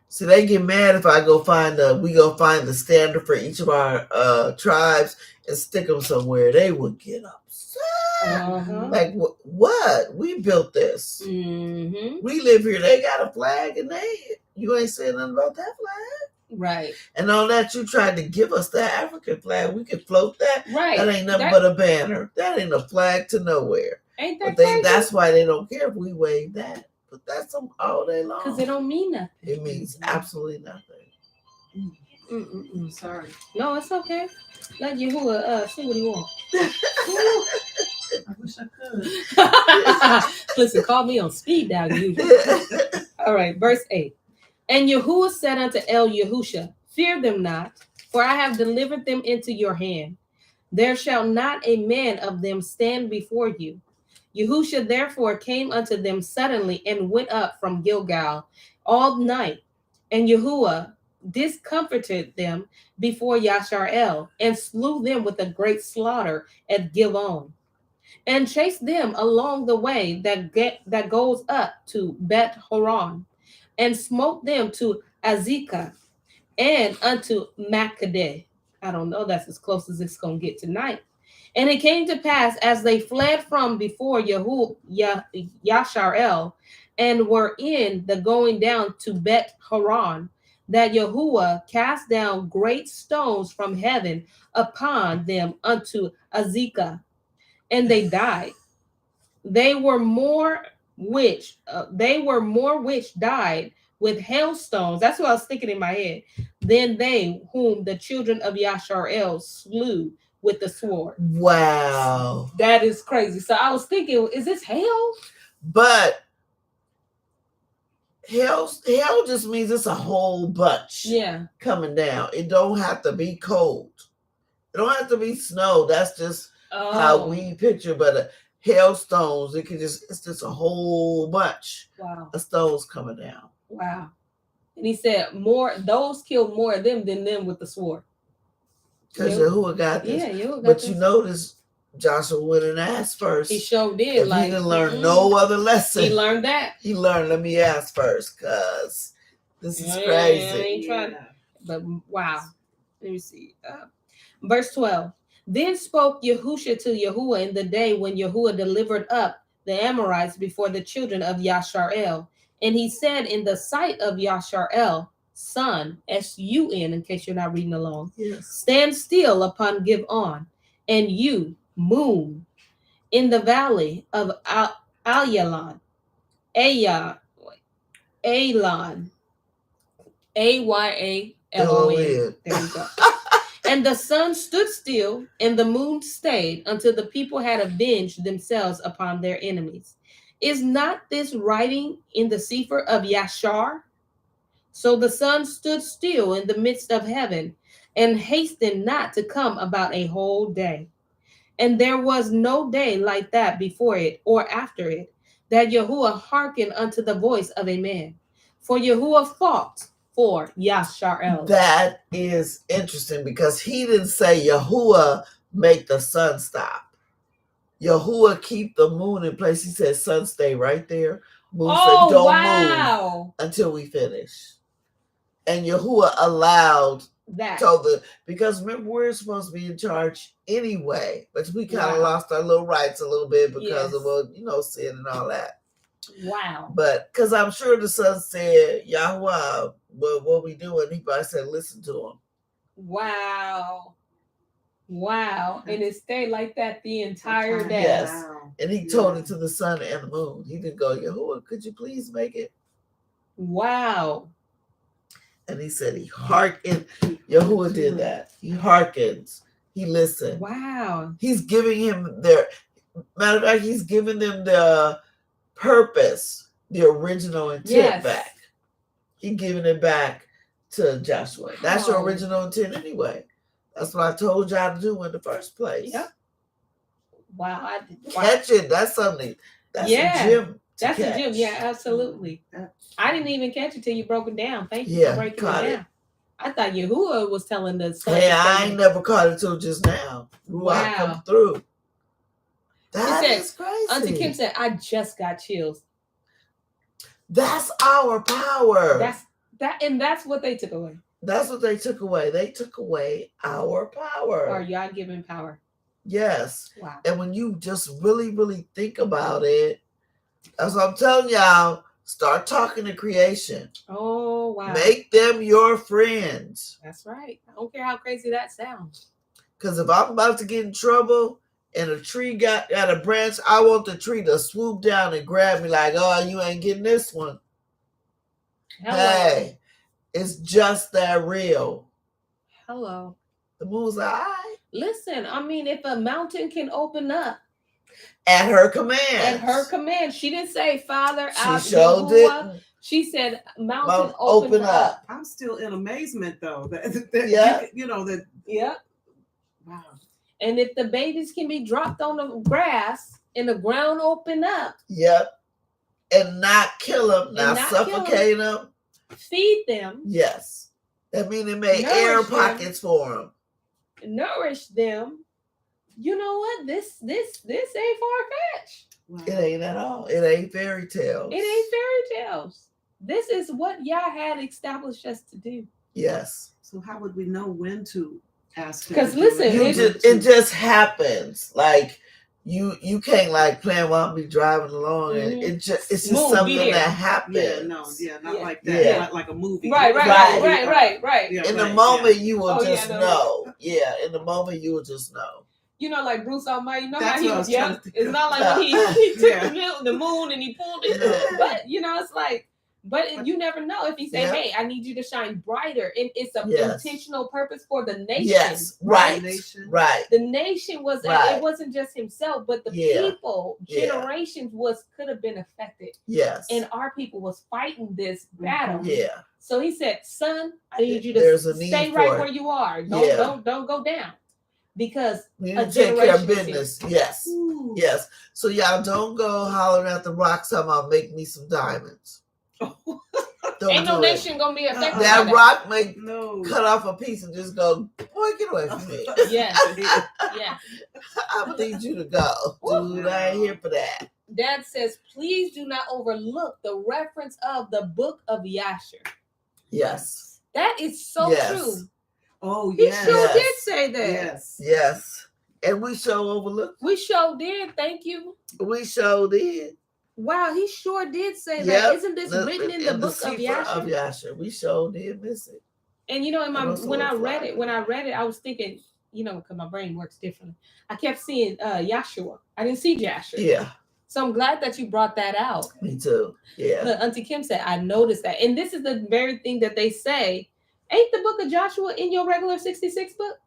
So they get mad if we go find the standard for each of our tribes and stick them somewhere. They would get upset. Uh-huh. Like what? We built this. Mm-hmm. We live here. They got a flag, and you ain't saying nothing about that flag, right? And all that you tried to give us that African flag, we could float that. Right. That ain't nothing but a banner. That ain't a flag to nowhere. Ain't that crazy? That's why they don't care if we wave that. But that's all day long. Because it don't mean nothing. It means absolutely nothing. Mm-mm. Sorry. No, it's okay. Let Yahuwah see what he wants. I wish I could. Listen, call me on speed dial. All right, verse 8. And Yahuwah said unto Yahusha, fear them not, for I have delivered them into your hand. There shall not a man of them stand before you. Yahusha therefore came unto them suddenly and went up from Gilgal all night. And Yahuwah discomforted them before Yasharel and slew them with a great slaughter at Gibeon, and chased them along the way that goes up to Bet Horon, and smote them to Azekah and unto Makkedah. I don't know. That's as close as it's going to get tonight. And it came to pass as they fled from before Yasharel and were in the going down to Bet Horon, that Yahuwah cast down great stones from heaven upon them unto Azekah, and they died. They were more which died with hailstones. That's what I was thinking in my head. Then they whom the children of Yasharel slew with the sword. Wow. That is crazy. So I was thinking, is this hail? But hail just means it's a whole bunch coming down. It don't have to be cold. It don't have to be snow. That's just how we picture. But hailstones, it's just a whole bunch of stones coming down. Wow. And he said those killed more of them than them with the sword. Because Yahuwah got this. Yeah, Yahuwah got but this. You notice Joshua went and asked first. He sure did. If he didn't learn no other lesson. He learned that. He learned, let me ask first, because this is crazy. I ain't trying to, but wow. Let me see. Verse 12. Then spoke Yahusha to Yahuwah in the day when Yahuwah delivered up the Amorites before the children of Yasharel. And he said in the sight of Yasharel, sun, S-U-N, in case you're not reading along, stand still upon Givon, and you, moon, in the valley of Ayalon, Ayalon, Ayalon. There you go. And the sun stood still, and the moon stayed until the people had avenged themselves upon their enemies. Is not this writing in the Sefer of Yashar? So the sun stood still in the midst of heaven, and hastened not to come about a whole day. And there was no day like that before it or after it, that Yahuwah hearkened unto the voice of a man. For Yahuwah fought for Yasharel. That is interesting, because he didn't say Yahuwah make the sun stop. Yahuwah keep the moon in place. He said sun stay right there. Moon said don't move until we finish. And Yahuwah allowed that. Because remember, we're supposed to be in charge anyway, but we kind of lost our little rights a little bit because of sin and all that. Wow. But because I'm sure the son said, Yahweh, but what we doing? He probably said, listen to him. Wow. And it stayed like that the entire day. Yes. Wow. And he told it to the sun and the moon. He didn't go, Yahuwah, could you please make it? Wow. And he said he hearkened. Yahuwah did that. He hearkens. He listened. Wow. He's giving him matter of fact, he's giving them the purpose, the original intent back. He's giving it back to Joshua. Wow. That's your original intent anyway. That's what I told y'all to do in the first place. Yep. Wow. Catch it. That's something. That's a gem. That's a gem. Yeah, absolutely. I didn't even catch it till you broke it down. Thank you for breaking it down. I thought Yahuwah was telling us. Hey, I ain't never caught it till just now. Ruach come through. That is crazy. Auntie Kim said, I just got chills. That's our power. That's what they took away. That's what they took away. They took away our power. Our God-given power. Yes. Wow. And when you just really, really think about it, that's what I'm telling y'all. Start talking to creation. Oh, wow. Make them your friends. That's right. I don't care how crazy that sounds. Because if I'm about to get in trouble and a tree got a branch, I want the tree to swoop down and grab me like, oh, you ain't getting this one. Hello. Hey, it's just that real. Hello. The moon's like, all right. Listen, I mean, if a mountain can open up. At her command. At her command. She didn't say, Father, she showed it. She said, mountain open up. I'm still in amazement, though. Yeah. Wow. And if the babies can be dropped on the grass and the ground open up. Yep. And not kill them, not suffocate them. Feed them. Yes. That means it made air pockets for them. Nourish them. You know what? This ain't far-fetched. Wow. It ain't at all. It ain't fairy tales. It ain't fairy tales. This is what Yah had established us to do. Yes. So how would we know when to asked him. Because to do listen, it just happens. Like you can't like plan while I'm driving along, and it's just Moon, something that happens. Not like that. Yeah. Like a movie. Right. Yeah, In the right, moment, you will Oh, just yeah, no. know. Yeah, in the moment, you will just know. You know, like Bruce Almighty, you know That's how he what I was yeah. trying to think It's of. not like when he took Yeah. the moon and he pulled it. No. But you know, it's like, but you never know if he say, Yeah. "Hey, I need you to shine brighter," and it's an Yes. intentional purpose for the nation. Yes, right, Nation. right. The nation was Right. it wasn't just himself, but the Yeah. people, Yeah. generations could have been affected. Yes. And our people was fighting this battle. Yeah. So he said, "Son, I need you to There's a need stay for right it. where you are. Yeah. Don't go down." Because We a need to take care of generation is business. Yes. Ooh. Yes. So y'all don't go hollering at the rocks talking about make me some diamonds. Don't ain't no do it. nation gonna be affected. That by rock may No. cut off a piece and just go, boy, get away from me. Yes. Yes. I need you to go. Dude, I ain't here for that. Dad says, please do not overlook the reference of the book of Yahusha. Yes. That is so Yes. true. Oh, He yes. sure Yes. did say that. Yes. Yes. And we sure overlooked. We sure did. Thank you. We sure did. Wow, he sure did say Yep. that. Isn't this written in the book of Sefer Yahusha? of Yahusha. We sure did miss it. And you know, in my And also when I a read fly. it, I was thinking, you know, because my brain works differently. I kept seeing Yahshua. I didn't see Yahshua. Yeah. So I'm glad that you brought that out. Me too. Yeah. Look, Auntie Kim said, I noticed that. And this is the very thing that they say. Ain't the book of Joshua in your regular 66 book?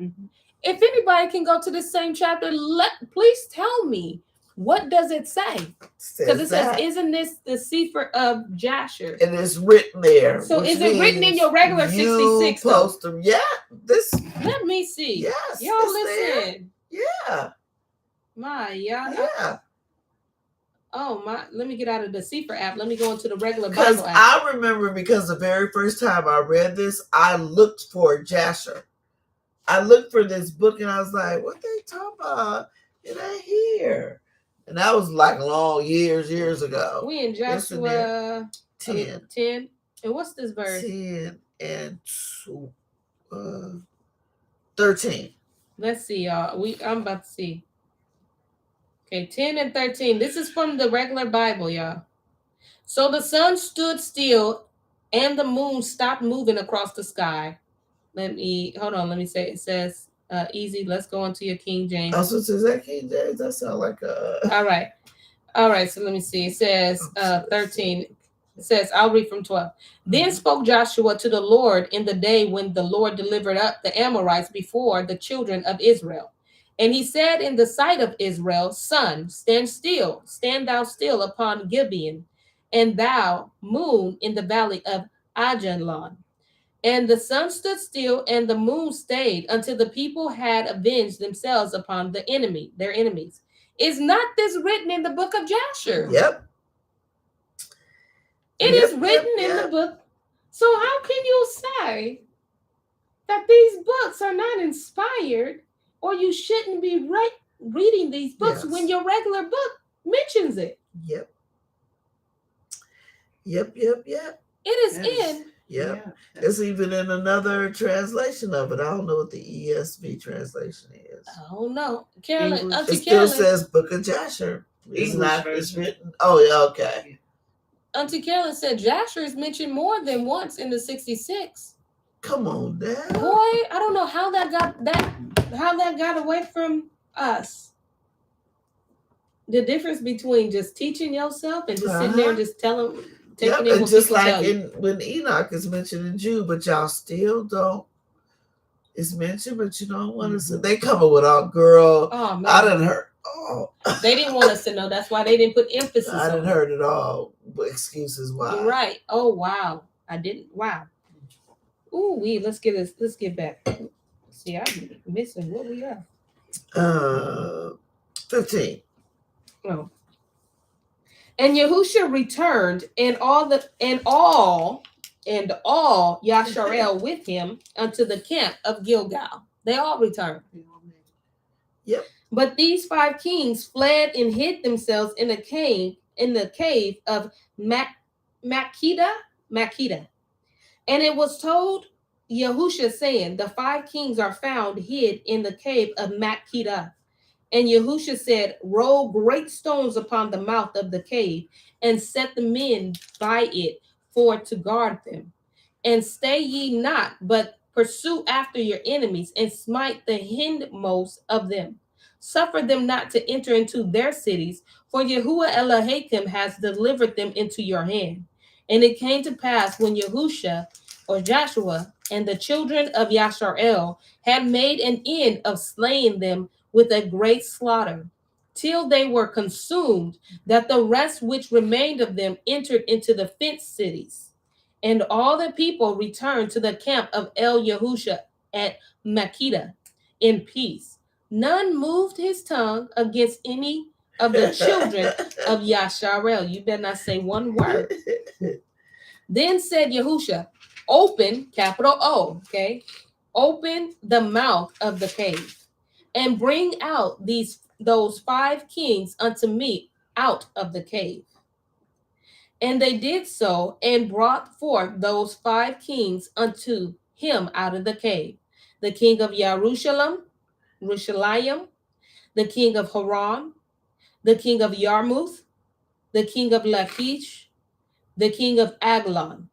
Mm-hmm. If anybody can go to the same chapter, please tell me. What does it say? Because it says, isn't this the Sefer of Joshua? And it's written there. So is it written in your regular 66? Post them. Yeah. This. Let me see. Yes. Y'all listen. There. Yeah. My, Yeah. Oh my, let me get out of the Sefer app. Let me go into the regular Because Bible app. I remember, because the very first time I read this, I looked for Jasher. I looked for this book and I was like, what they talking about? It ain't here. And that was like long years ago. We in Joshua 10. 10. And what's this verse? 10 and 13. Let's see, y'all. I'm about to see. Okay, 10 and 13. This is from the regular Bible, y'all. So the sun stood still and the moon stopped moving across the sky. Let me say it says easy. Let's go into your King James. Also, is that King James? That sounds like a. All right. So let me see. It says 13. It says, I'll read from 12. Then spoke Joshua to the Lord in the day when the Lord delivered up the Amorites before the children of Israel. And he said in the sight of Israel, sun, stand thou still upon Gibeon, and thou, moon, in the valley of Ajalon. And the sun stood still, and the moon stayed until the people had avenged themselves upon their enemies. Is not this written in the book of Joshua? Yep. It is written in the book. So how can you say that these books are not inspired, or you shouldn't be reading these books when your regular book mentions it? Yep. It is in. Yep. Yeah. It's even in another translation of it. I don't know what the ESV translation is. I don't know. Carolyn, it still says Book of Joshua. It's written. Oh, yeah, okay. Auntie Carolyn said Joshua is mentioned more than once in the 66. Come on, Dad. Boy, I don't know how that got away from us. The difference between just teaching yourself and just sitting there and just telling. Yep, and just like when Enoch is mentioned in Jude, but y'all still don't. It's mentioned, but you don't want to say. They come up with all girl. Oh man, I didn't heard. Oh, they didn't want us to know. That's why they didn't put emphasis. I didn't heard it all. But excuses why. You're right. Oh wow, I didn't. Wow. Ooh, let's get back. See, I'm missing what we are. 15. Oh. And Yahusha returned, and all Yasharel with him unto the camp of Gilgal. They all returned. Yep. But these 5 kings fled and hid themselves in the cave of Makkedah. And it was told Yahusha saying, the 5 kings are found hid in the cave of Makkedah. And Yahusha said, roll great stones upon the mouth of the cave and set the men by it for to guard them. And stay ye not, but pursue after your enemies and smite the hindmost of them. Suffer them not to enter into their cities, for Yahuwah Elohim has delivered them into your hand. And it came to pass when Yahusha or Joshua and the children of Yasharel had made an end of slaying them with a great slaughter, till they were consumed, that the rest which remained of them entered into the fenced cities. And all the people returned to the camp of El Yahusha at Makkedah in peace. None moved his tongue against any of the children of Yasharel. You better not say one word. Then said Yahusha, open, capital O, okay? Open the mouth of the cave and bring out those 5 kings unto me out of the cave. And they did so and brought forth those 5 kings unto him out of the cave. The king of Yerushalayim, the king of Haran, the king of Yarmuth, the king of Lachish, the king of Aglon.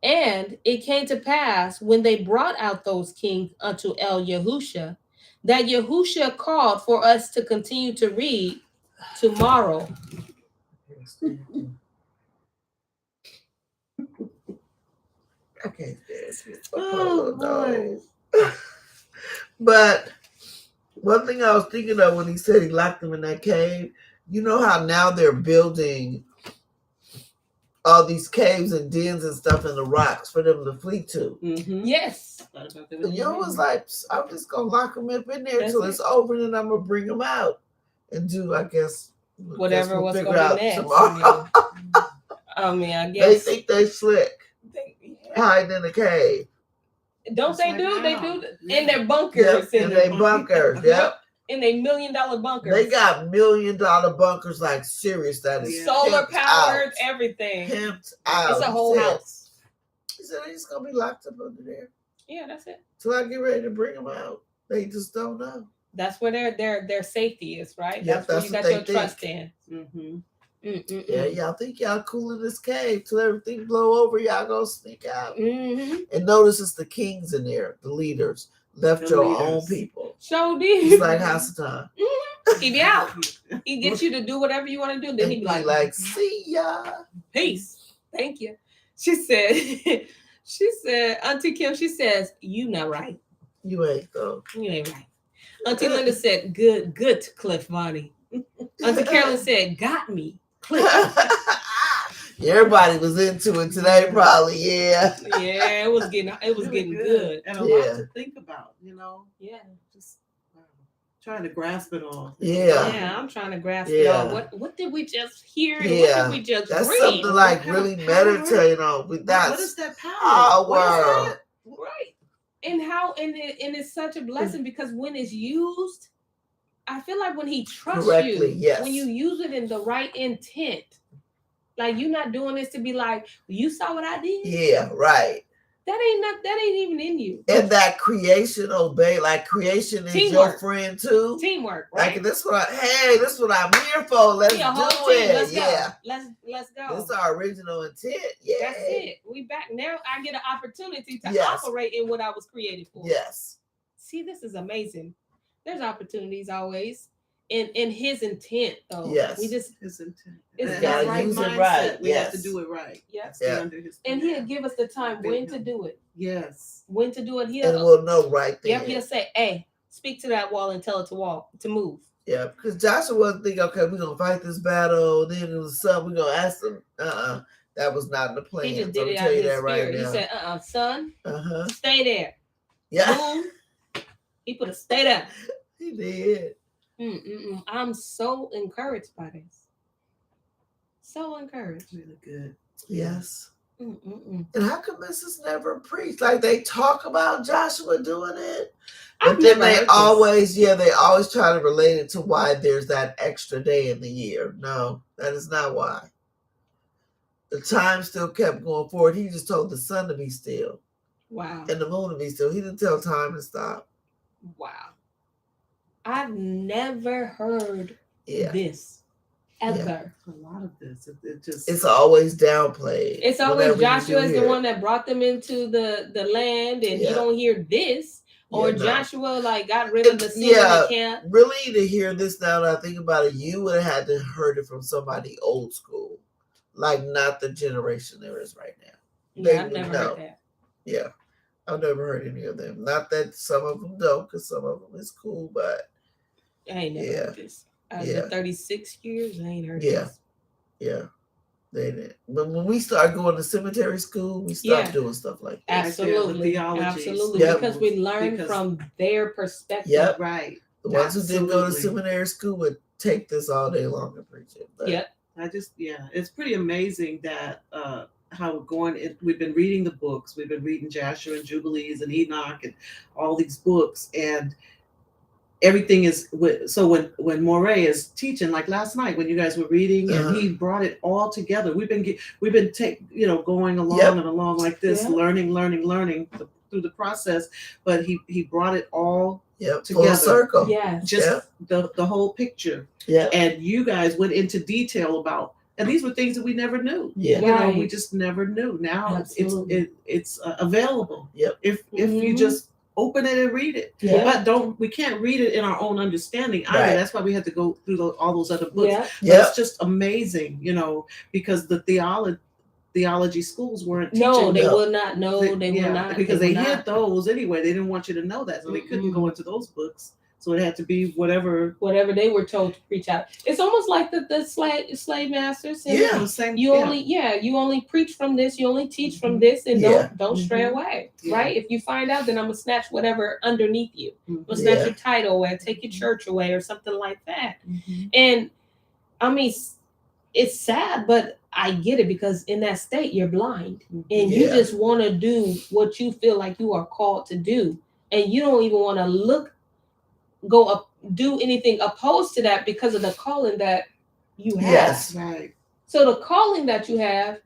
And it came to pass when they brought out those kings unto El Yahusha, that Yahusha called for us to continue to read tomorrow. Okay. Oh, boy. But one thing I was thinking of when he said he locked them in that cave, you know how now they're building all these caves and dens and stuff in the rocks for them to flee to. Mm-hmm. Yes. And you was like, I'm just going to lock them up in there until it's over, and then I'm going to bring them out and do, I guess, whatever we'll was figure going out next. tomorrow. I mean, I They guess. think they slick. Hiding in the cave. Don't they do? They do in their Yep, bunkers. in their bunkers. Yep. In their $1 million bunkers. They got $1 million bunkers, like serious. That is solar powered, out. everything. Pimped out. It's a whole house. He said they're just gonna be locked up under there. Yeah, that's it. Till I get ready to bring them out. They just don't know. That's where their safety is, right? Yep, that's where you got your trust in. Mm-hmm. Yeah, y'all think y'all cool in this cave till everything blow over. Y'all go sneak out. Mm-hmm. And notice it's the kings in there, the leaders. Left your own people. So did. It's like Hasatan. He be out. He gets you to do whatever you want to do. Then he be like, see ya. Peace. Thank you. She said, Auntie Kim, she says, you not right. You ain't though. You ain't right. Auntie Linda said, good, Cliff Vonnie. Auntie Carolyn said, got me. Cliff. Everybody was into it today, probably. Yeah. Yeah, it was getting good. And a lot to think about, you know. Yeah. Just trying to grasp it all. Yeah, I'm trying to grasp it all. What did we just hear? Yeah. What did we just That's read? something like really meditate on. But what is that power? Power. Right. And it's such a blessing because when it's used, I feel like when he trusts correctly, you, yes. when you use it in the right intent, like you're not doing this to be like, you saw what I did? Yeah, right. That ain't even in you. And that creation obey, like creation is Teamwork. your friend too. Teamwork, right? Like this what I'm here for. Let's do it. Let's yeah. Go. Let's go. This is our original intent. Yeah. That's it. We back now. I get an opportunity to operate in what I was created for. Yes. See, this is amazing. There's opportunities always in his intent, though. Yes. We just his intent. It's gotta right use it mindset. right. We Yes. have to do it right. Yes. Yeah. Under his And command. he'll give us the time when to do it. Yes. When to do it. And we'll know right there. Yep, he'll say, hey, speak to that wall and tell it to move. Yeah, because Joshua wasn't thinking, okay, we're gonna fight this battle, then it was something we're gonna ask them. That was not in the plan. He just So did it I'll out tell of you his that right spirit. now. He said, son, stay there. Yeah. Move. He put a stay there. He did. I'm so encouraged by this. So encouraged. Really good. Yes. Mm-mm-mm. And how come this is never preached? Like they talk about Joshua doing it, I've but then never heard they this. always try to relate it to why there's that extra day in the year. No, that is not why. The time still kept going forward. He just told the sun to be still. Wow. and the moon to be still. He didn't tell time to stop. Wow. I've never heard this ever. A lot of this, it just It's always downplayed. It's always whenever you Joshua do is the hear one it. that brought them into the land, and you Yeah. don't hear this. Or Yeah, no. Joshua like got rid of the sin in the camp. Really, to hear this now that I think about it, you would have had to heard it from somebody old school, like not the generation there is right now. Yeah, I've never heard that. Yeah, I've never heard any of them. Not that some of them don't, because some of them is cool, but I ain't never heard this. Out of the 36 years, I ain't heard this. Yeah, they didn't. But when we started going to cemetery school, we stopped doing stuff like that. Absolutely, absolutely, because we learned from their perspective. Yep. Right. The ones who didn't go to seminary school would take this all day long and preach it. But it's pretty amazing that how we're going. We've been reading the books. We've been reading Joshua and Jubilees and Enoch and all these books, and everything is so when Moray is teaching, like last night when you guys were reading, and he brought it all together. We've been going along and along like this, learning through the process, but he brought it all together. Full circle. Just the whole picture. And you guys went into detail about, and these were things that we never knew. We just never knew. Now it's available. If you just open it and read it. But we can't read it in our own understanding either. Right. That's why we had to go through all those other books. It's just amazing, because the theology schools weren't teaching. No, they will not. No, they will not. Because they hid those anyway. They didn't want you to know that. So they couldn't go into those books. So it had to be whatever they were told to preach out. It's almost like the slave masters. You only preach from this. You only teach from this, and don't stray away. Right? If you find out, then I'm gonna snatch whatever underneath you. I'm gonna snatch your title away, take your church away, or something like that. And I mean, it's sad, but I get it, because in that state you're blind, and you just want to do what you feel like you are called to do, and you don't even want to go up, do anything opposed to that because of the calling that you have. Yes, right. So the calling that you have,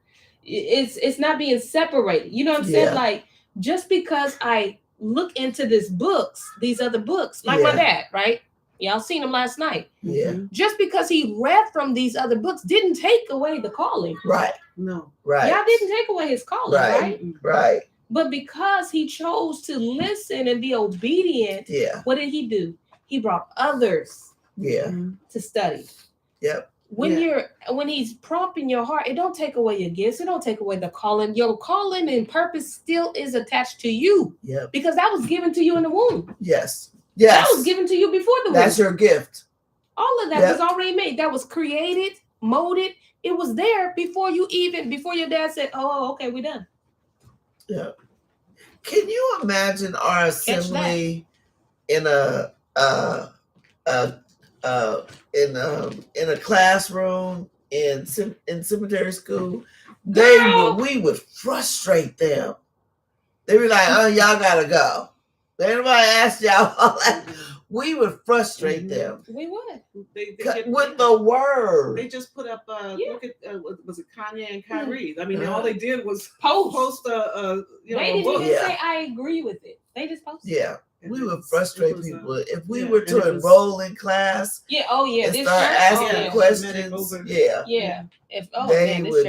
it's not being separated. You know what I'm saying? Like, just because I look into these other books, like my dad, right? Y'all seen him last night. Just because he read from these other books didn't take away the calling. Right. No. Right. Y'all didn't take away his calling, right? Right. But because he chose to listen and be obedient, what did he do? He brought others to study. When he's prompting your heart, it don't take away your gifts. It don't take away the calling. Your calling and purpose still is attached to you. Because that was given to you in the womb. Yes. That was given to you before the womb. That's your gift. All of that was already made. That was created, molded. It was there before your dad said, "Oh, okay, we're done." Yeah. Can you imagine our assembly in a classroom in cemetery school? We would frustrate them. They'd be like, "Oh, y'all gotta go." Anybody asked y'all all that? We would frustrate them. We would. With the word. They just put up, look at, was it Kanye and Kyrie? I mean, all they did was post they didn't even say, "I agree with it." They just posted. Yeah. We would frustrate people. If we were to enroll in class and start asking questions, they would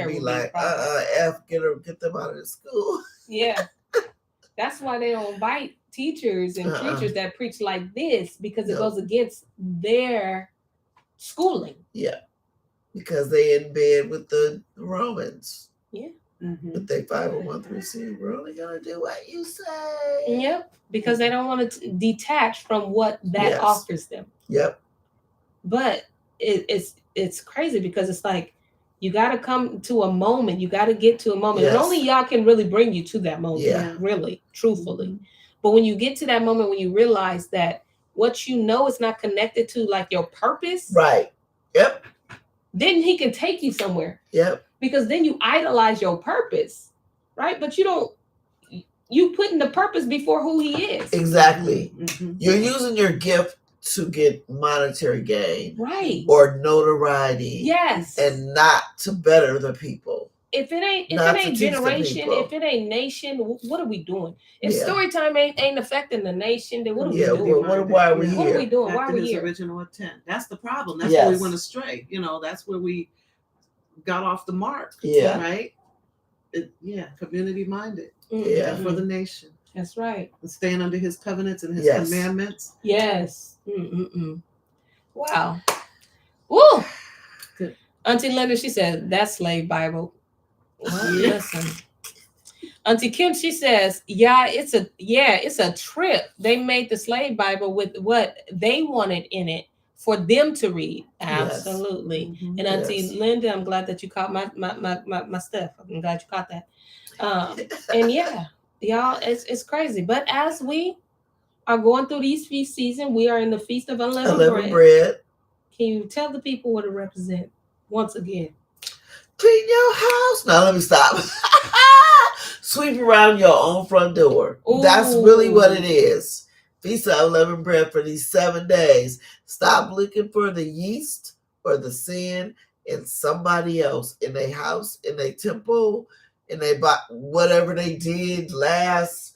be like, get them out of the school. Yeah. That's why they don't invite teachers and preachers that preach like this, because it goes against their schooling. Yeah. Because they in bed with the Romans. Yeah. But they 501(c)(3), we're only gonna do what you say. Yep. Because they don't want to detach from what that offers them. Yep. But it's crazy, because it's like, you got to come to a moment. You got to get to a moment. And only y'all can really bring you to that moment, really, truthfully. But when you get to that moment, when you realize that what you know is not connected to like your purpose. Right. Yep. Then he can take you somewhere. Yep. Because then you idolize your purpose, right? But you putting the purpose before who he is. Exactly. You're using your gift to get monetary gain, right, or notoriety, yes, and not to better the people. if it ain't Not to teach the generation, people. if it ain't nation, what are we doing? If Yeah. story time ain't affecting the nation, then what are we Yeah, doing? why are we What are we here? doing? Back Why are to we his here? original intent. That's the problem. That's where we Yes. went astray. That's where we got off the mark. Yeah. Right. Community minded. Yeah. And for the nation. That's right. And staying under his covenants and his Yes. commandments. Yes. Wow. Woo. Good. Auntie Linda, she said, that's slave Bible. Well, Yeah. listen. Auntie Kim, she says, it's a trip. They made the slave Bible with what they wanted in it for them to read. Absolutely. Yes. And Auntie Yes. Linda, I'm glad that you caught my stuff. I'm glad you caught that. And yeah, y'all, it's crazy. But as we are going through these feast season, we are in the Feast of Unleavened Bread. Can you tell the people what it represents once again? Clean your house. Now let me stop. Sweep around your own front door. Ooh. That's really what it is. Feast of Unleavened Bread for these 7 days. Stop looking for the yeast or the sin in somebody else, in their house, in their temple, in their whatever they did last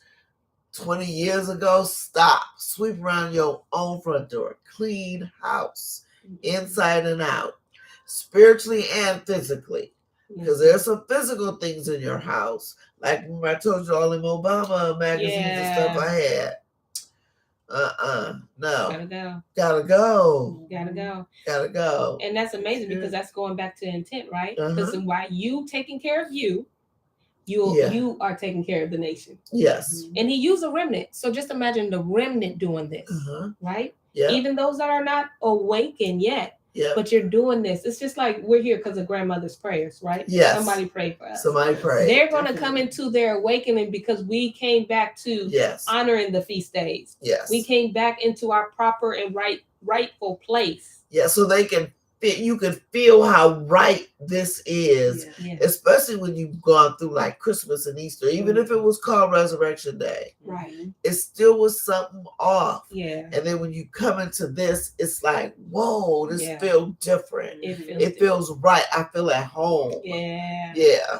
20 years ago. Stop. Sweep around your own front door. Clean house, inside and out, spiritually and physically. Because there's some physical things in your house. Like remember I told you all them Obama magazines and stuff I had. No. Gotta go. And that's amazing because that's going back to intent, right? Because while you taking care of you are taking care of the nation. Yes. And he used a remnant. So just imagine the remnant doing this, right? Yeah. Even those that are not awakened yet. Yeah. But you're doing this. It's just like we're here because of grandmother's prayers, right? Yes. Somebody prayed for us. Somebody prayed. They're going to come into their awakening because we came back to honoring the feast days. Yes. We came back into our proper and rightful place. Yeah, so you can feel how right this is, especially when you've gone through like Christmas and Easter, even if it was called Resurrection Day. Right. It still was something off. Yeah. And then when you come into this, it's like, whoa, this feels different. It feels right. I feel at home. Yeah.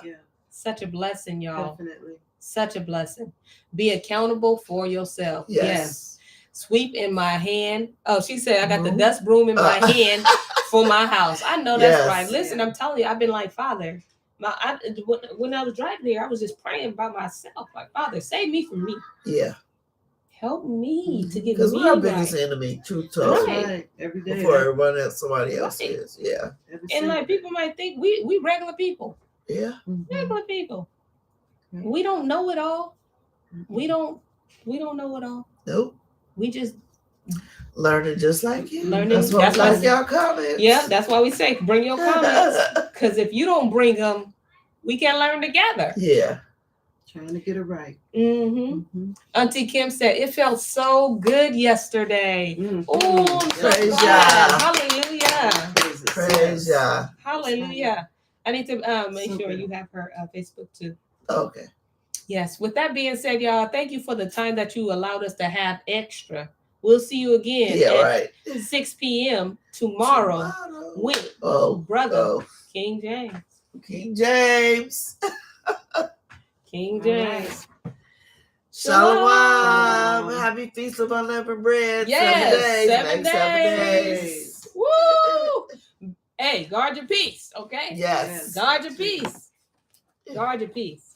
Such a blessing, y'all. Definitely. Such a blessing. Be accountable for yourself. Yes. Sweep in my hand. Oh, she said, I got the dust broom in my hand for my house. I know that's right. Listen, I'm telling you, I've been like, Father, when I was driving here, I was just praying by myself. Like, Father, save me from me. Yeah. Help me to get me because we're our right. biggest enemy, truth told. Right. Every day. Before everyone else, somebody else is. Yeah. And like people might think we regular people. Yeah. Regular people. We don't know it all. We don't know it all. Nope. We just learning just like you. That's why y'all comments. Yeah, that's why we say bring your comments. Because if you don't bring them, we can learn together. Yeah. Trying to get it right. Auntie Kim said it felt so good yesterday. Oh, praise God. Hallelujah. Praise God. Hallelujah. I need to make sure you have her Facebook too. Okay. Yes. With that being said, y'all, thank you for the time that you allowed us to have extra. We'll see you again at 6 p.m. tomorrow with brother King James. King James. King James. Shalom. Happy Feast of Unleavened Bread. Yes, 7 days. Woo! Hey, guard your peace, okay? Yes. Guard your peace. Guard your peace.